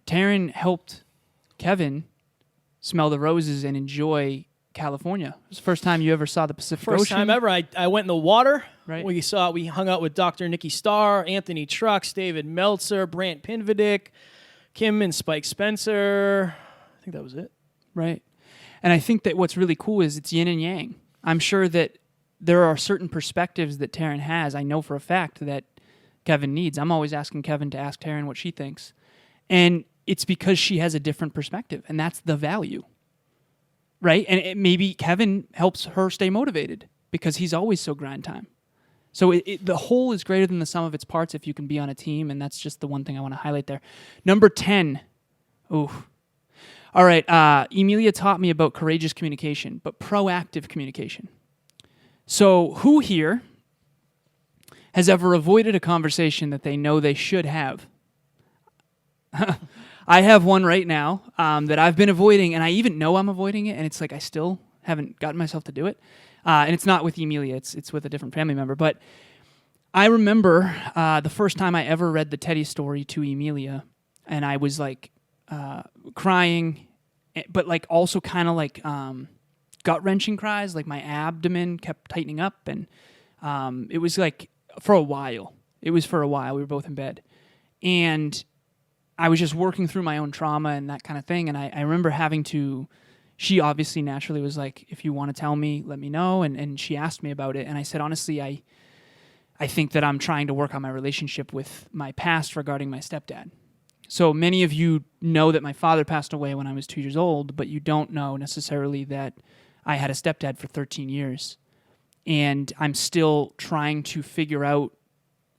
Taryn helped Kevin smell the roses and enjoy California. It was the first time you ever saw the Pacific Ocean. First time ever. I went in the water. Right. We hung out with Dr. Nikki Starr, Anthony Trucks, David Meltzer, Brant Pinvidick, Kim and Spike Spencer. I think that was it. Right. And I think that what's really cool is it's yin and yang. I'm sure that there are certain perspectives that Taryn has. I know for a fact that Kevin needs. I'm always asking Kevin to ask Taryn what she thinks. And it's because she has a different perspective, and that's the value. Right? And maybe Kevin helps her stay motivated because he's always so grind time. So the whole is greater than the sum of its parts if you can be on a team, and that's just the one thing I want to highlight there. Number 10. Ooh. All right. Emilia taught me about courageous communication, but proactive communication. So who here has ever avoided a conversation that they know they should have? I have one right now that I've been avoiding, and I even know I'm avoiding it, and it's like I still haven't gotten myself to do it. And it's not with Emilia, it's with a different family member. But I remember the first time I ever read the Teddy story to Emilia, and I was like crying, but like also kind of like gut-wrenching cries, like my abdomen kept tightening up, and it was like for a while. It was for a while. We were both in bed. And I was just working through my own trauma and that kind of thing, and I remember having to... She obviously naturally was like, if you want to tell me, let me know. And she asked me about it. And I said, honestly, I think that I'm trying to work on my relationship with my past regarding my stepdad. So many of you know that my father passed away when I was 2 years old, but you don't know necessarily that I had a stepdad for 13 years. And I'm still trying to figure out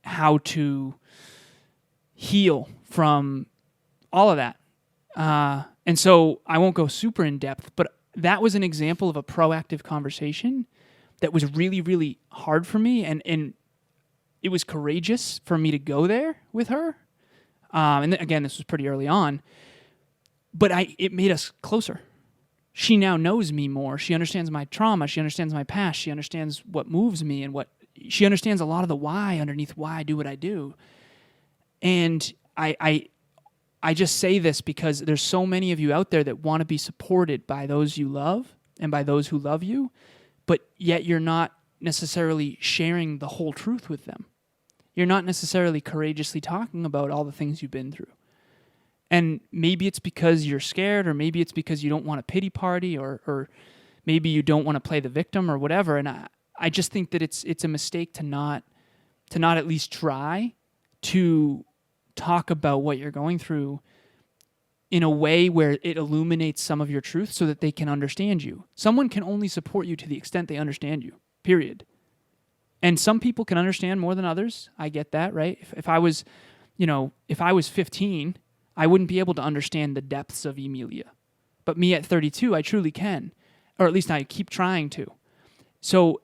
how to heal from all of that. And so I won't go super in depth, but that was an example of a proactive conversation that was really, really hard for me. And it was courageous for me to go there with her. And again, this was pretty early on, but it made us closer. She now knows me more. She understands my trauma. She understands my past. She understands what moves me and she understands a lot of the why underneath why I do what I do. And I just say this because there's so many of you out there that want to be supported by those you love and by those who love you, but yet you're not necessarily sharing the whole truth with them. You're not necessarily courageously talking about all the things you've been through. And maybe it's because you're scared, or maybe it's because you don't want a pity party, or maybe you don't want to play the victim or whatever. And I just think that it's a mistake to not at least try to talk about what you're going through in a way where it illuminates some of your truth so that they can understand you. Someone can only support you to the extent they understand you, period. And some people can understand more than others. I get that, right? If I was 15, I wouldn't be able to understand the depths of Emilia. But me at 32, I truly can, or at least I keep trying to. So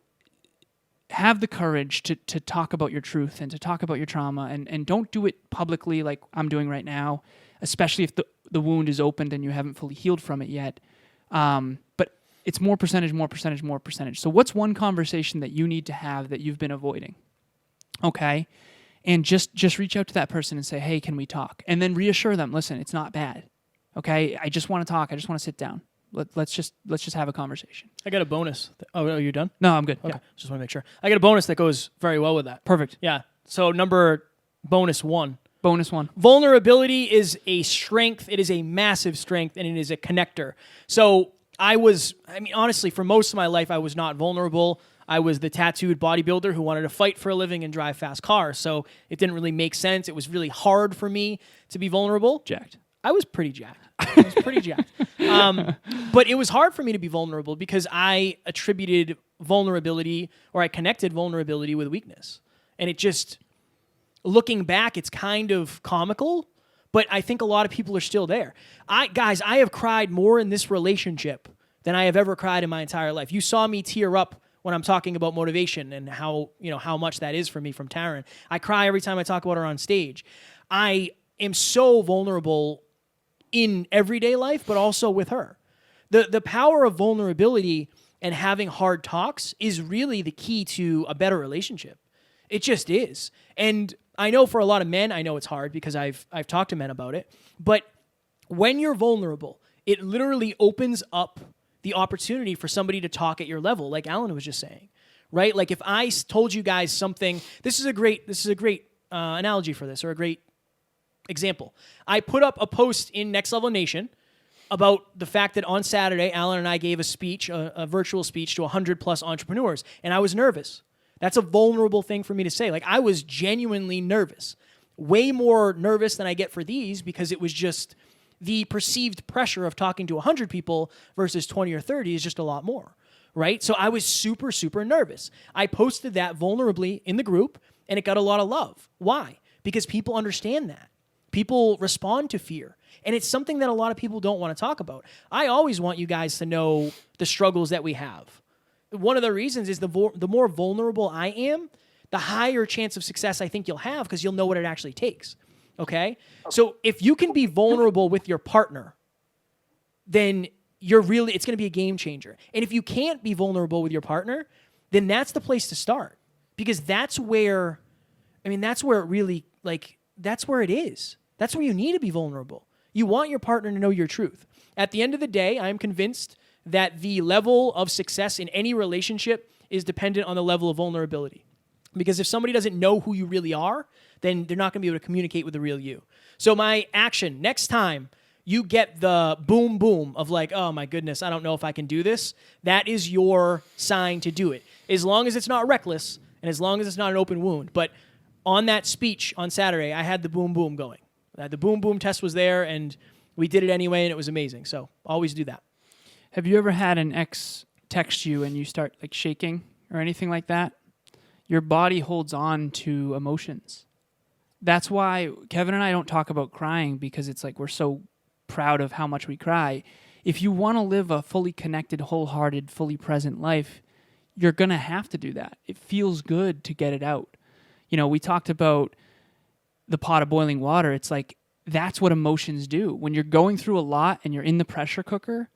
have the courage to talk about your truth and to talk about your trauma, and don't do it publicly like I'm doing right now, especially if the wound is opened and you haven't fully healed from it yet. But it's more percentage. So what's one conversation that you need to have that you've been avoiding? Okay. And just reach out to that person and say, hey, can we talk? And then reassure them, listen, it's not bad. Okay. I just want to talk. I just want to sit down. Let's just have a conversation. I got a bonus. Oh, you're done? No, I'm good. Okay. Yeah. Just want to make sure. I got a bonus that goes very well with that. Perfect. Yeah. So bonus one. Bonus one. Vulnerability is a strength. It is a massive strength, and it is a connector. So honestly, for most of my life, I was not vulnerable. I was the tattooed bodybuilder who wanted to fight for a living and drive fast cars. So it didn't really make sense. It was really hard for me to be vulnerable. Jacked. I was pretty jacked. But it was hard for me to be vulnerable because I attributed vulnerability, or I connected vulnerability with weakness. And it just, looking back, it's kind of comical, but I think a lot of people are still there. I have cried more in this relationship than I have ever cried in my entire life. You saw me tear up when I'm talking about motivation and how much that is for me from Taryn. I cry every time I talk about her on stage. I am so vulnerable in everyday life, but also with her. The power of vulnerability and having hard talks is really the key to a better relationship. It just is. And I know for a lot of men, I know it's hard because I've talked to men about it, but when you're vulnerable, it literally opens up the opportunity for somebody to talk at your level, like Alan was just saying, right? Like if I told you guys something, this is a great analogy for this, or a great example. I put up a post in Next Level Nation about the fact that on Saturday, Alan and I gave a speech, a virtual speech to 100 plus entrepreneurs, and I was nervous. That's a vulnerable thing for me to say. Like I was genuinely nervous, way more nervous than I get for these, because it was just the perceived pressure of talking to 100 people versus 20 or 30 is just a lot more, right? So I was super, super nervous. I posted that vulnerably in the group, and it got a lot of love. Why? Because people understand that. People respond to fear. And it's something that a lot of people don't want to talk about. I always want you guys to know the struggles that we have. One of the reasons is the more vulnerable I am, the higher chance of success I think you'll have, because you'll know what it actually takes. Okay? So if you can be vulnerable with your partner, then it's going to be a game changer. And if you can't be vulnerable with your partner, then that's the place to start. Because that's where it really, that's where it is. That's where you need to be vulnerable. You want your partner to know your truth. At the end of the day, I'm convinced that the level of success in any relationship is dependent on the level of vulnerability. Because if somebody doesn't know who you really are, then they're not going to be able to communicate with the real you. So my action, next time you get the boom boom of like, oh my goodness, I don't know if I can do this, that is your sign to do it. As long as it's not reckless, and as long as it's not an open wound. But on that speech on Saturday, I had the boom boom going. The boom boom test was there, and we did it anyway, and it was amazing. So always do that. Have you ever had an ex text you and you start like shaking or anything like that? Your body holds on to emotions. That's why Kevin and I don't talk about crying, because it's like we're so proud of how much we cry. If you want to live a fully connected, wholehearted, fully present life, you're going to have to do that. It feels good to get it out. You know, we talked about the pot of boiling water. It's like that's what emotions do. When you're going through a lot and you're in the pressure cooker,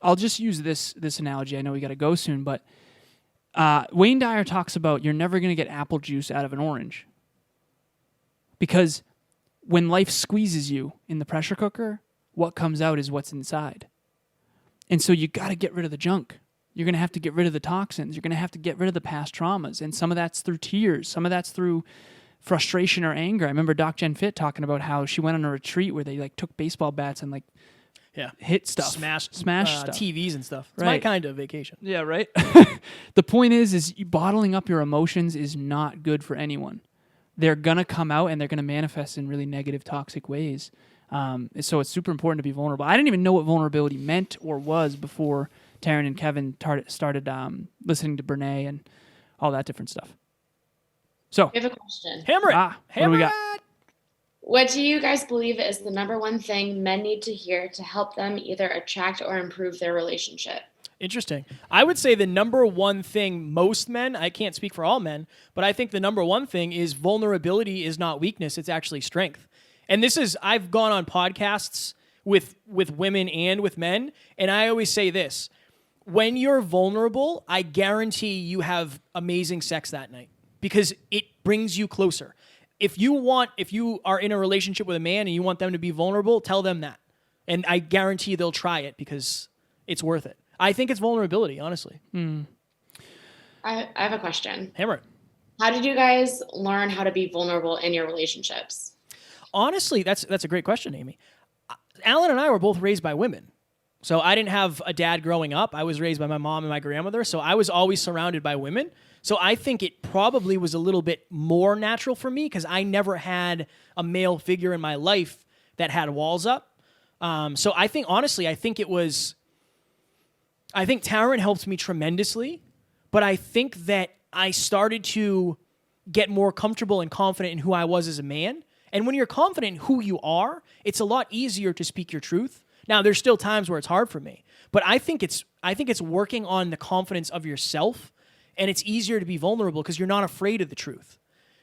I'll just use this analogy. I know we got to go soon, but Wayne Dyer talks about you're never going to get apple juice out of an orange. Because when life squeezes you in the pressure cooker, what comes out is what's inside. And so you got to get rid of the junk. You're going to have to get rid of the toxins. You're going to have to get rid of the past traumas. And some of that's through tears. Some of that's through frustration or anger. I remember Doc Jen Fit talking about how she went on a retreat where they like took baseball bats and like hit stuff. Smash stuff. TVs and stuff. It's Right. my kind of vacation. Yeah, right? The point is bottling up your emotions is not good for anyone. They're going to come out and they're going to manifest in really negative, toxic ways. So it's super important to be vulnerable. I didn't even know what vulnerability meant or was before Taryn and Kevin started listening to Brene and all that different stuff. So, I have a question. Hammer it. what do we got? What do you guys believe is the number one thing men need to hear to help them either attract or improve their relationship? Interesting. I would say the number one thing most men, I can't speak for all men, but I think the number one thing is vulnerability is not weakness, it's actually strength. And I've gone on podcasts with women and with men, and I always say this: when you're vulnerable, I guarantee you have amazing sex that night because it brings you closer. If you are in a relationship with a man and you want them to be vulnerable, tell them that. And I guarantee they'll try it because it's worth it. I think it's vulnerability, honestly. I have a question. Hammer it. How did you guys learn how to be vulnerable in your relationships? Honestly, that's a great question, Amy. Alan and I were both raised by women. So I didn't have a dad growing up. I was raised by my mom and my grandmother. So I was always surrounded by women. So I think it probably was a little bit more natural for me because I never had a male figure in my life that had walls up. So I think, honestly, I think Taryn helped me tremendously, but I think that I started to get more comfortable and confident in who I was as a man. And when you're confident in who you are, it's a lot easier to speak your truth. Now, there's still times where it's hard for me, but I think it's working on the confidence of yourself, and it's easier to be vulnerable because you're not afraid of the truth.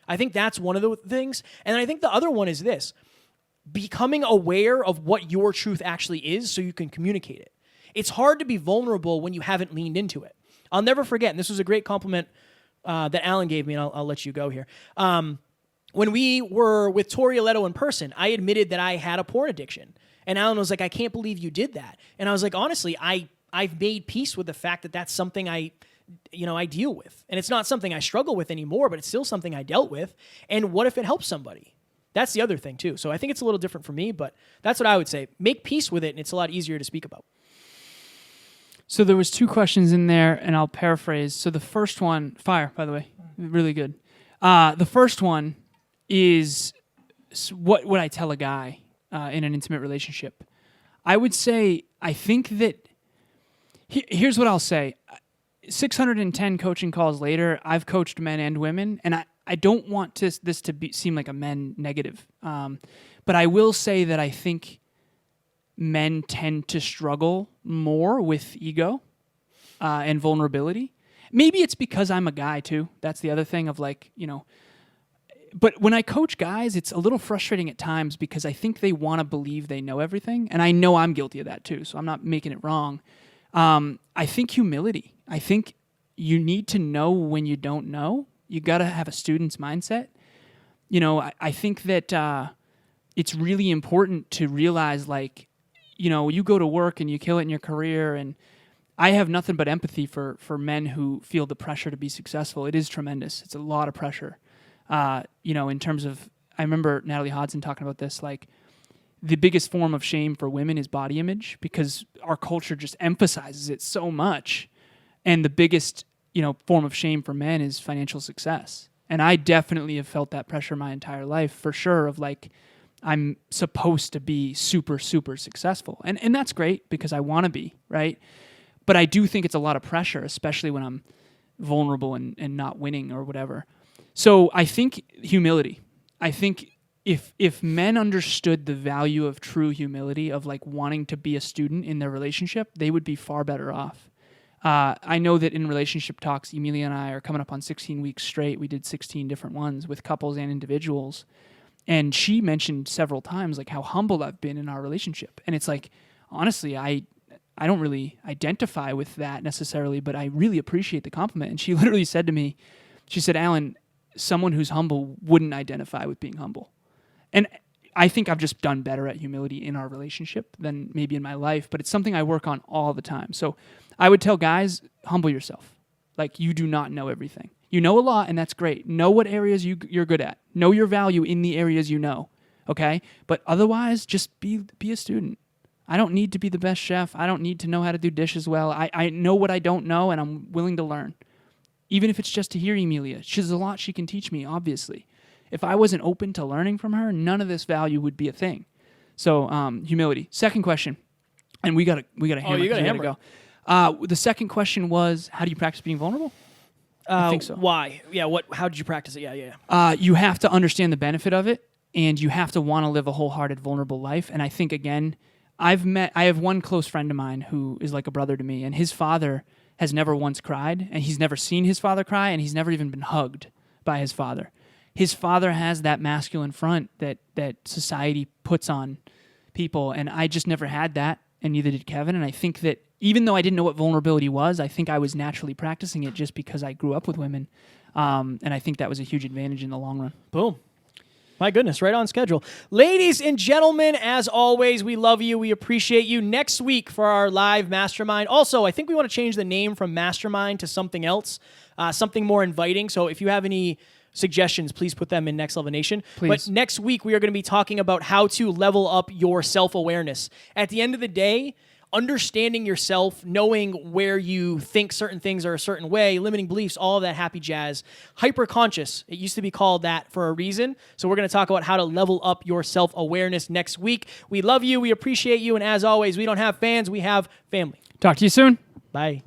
I think that's one of the things. And I think the other one is this: becoming aware of what your truth actually is so you can communicate it. It's hard to be vulnerable when you haven't leaned into it. I'll never forget, and this was a great compliment that Alan gave me, and I'll let you go here. When we were with Tori Aletto in person, I admitted that I had a porn addiction. And Alan was like, I can't believe you did that. And I was like, honestly, I've made peace with the fact that that's something I deal with. And it's not something I struggle with anymore, but it's still something I dealt with. And what if it helps somebody? That's the other thing, too. So I think it's a little different for me, but that's what I would say. Make peace with it, and it's a lot easier to speak about. So there was 2 questions in there, and I'll paraphrase. So the first one, fire, by the way, really good. The first one is, what would I tell a guy in an intimate relationship? I would say, I think that, here's what I'll say. 610 coaching calls later, I've coached men and women, and I don't want this to seem like a men negative. But I will say that I think men tend to struggle more with ego and vulnerability. Maybe it's because I'm a guy too. That's the other thing of but when I coach guys, it's a little frustrating at times because I think they want to believe they know everything. And I know I'm guilty of that too, so I'm not making it wrong. I think humility. I think you need to know when you don't know. You got to have a student's mindset. I think that it's really important to realize, you go to work and you kill it in your career, and I have nothing but empathy for men who feel the pressure to be successful. It is tremendous. It's a lot of pressure. In terms of, I remember Natalie Hodson talking about this, the biggest form of shame for women is body image because our culture just emphasizes it so much. And the biggest, form of shame for men is financial success. And I definitely have felt that pressure my entire life, for sure, of I'm supposed to be super, super successful. And that's great because I want to be, right? But I do think it's a lot of pressure, especially when I'm vulnerable and not winning or whatever. So I think humility. I think if men understood the value of true humility, of wanting to be a student in their relationship, they would be far better off. I know that in relationship talks, Emilia and I are coming up on 16 weeks straight. We did 16 different ones with couples and individuals. And she mentioned several times how humble I've been in our relationship. And it's honestly, I don't really identify with that necessarily, but I really appreciate the compliment. And she literally said to me, she said, Alan, someone who's humble wouldn't identify with being humble. And I think I've just done better at humility in our relationship than maybe in my life, but it's something I work on all the time. So I would tell guys, humble yourself. You do not know everything. You know a lot, and that's great. Know what areas you're good at. Know your value in the areas you know, okay? But otherwise, just be a student. I don't need to be the best chef. I don't need to know how to do dishes well. I know what I don't know, and I'm willing to learn. Even if it's just to hear Emilia. There's a lot she can teach me, obviously. If I wasn't open to learning from her, none of this value would be a thing. So, humility. Second question, and we gotta hammer. You gotta hammer. Go. The second question was, how do you practice being vulnerable? I think so. Why? Yeah. How did you practice it? Yeah. You have to understand the benefit of it, and you have to want to live a wholehearted, vulnerable life. And I think, again, I have one close friend of mine who is like a brother to me, and his father has never once cried, and he's never seen his father cry, and he's never even been hugged by his father. His father has that masculine front that society puts on people, and I just never had that, and neither did Kevin. And I think that even though I didn't know what vulnerability was, I think I was naturally practicing it just because I grew up with women, and I think that was a huge advantage in the long run. Boom. My goodness, right on schedule. Ladies and gentlemen, as always, we love you. We appreciate you. Next week for our live mastermind. Also, I think we want to change the name from Mastermind to something else, something more inviting. So if you have any suggestions, please put them in Next Level Nation. Please. But next week, we are going to be talking about how to level up your self-awareness. At the end of the day, understanding yourself, knowing where you think certain things are a certain way, limiting beliefs, all of that happy jazz. Hyper-conscious. It used to be called that for a reason. So we're going to talk about how to level up your self-awareness next week. We love you. We appreciate you. And as always, we don't have fans. We have family. Talk to you soon. Bye.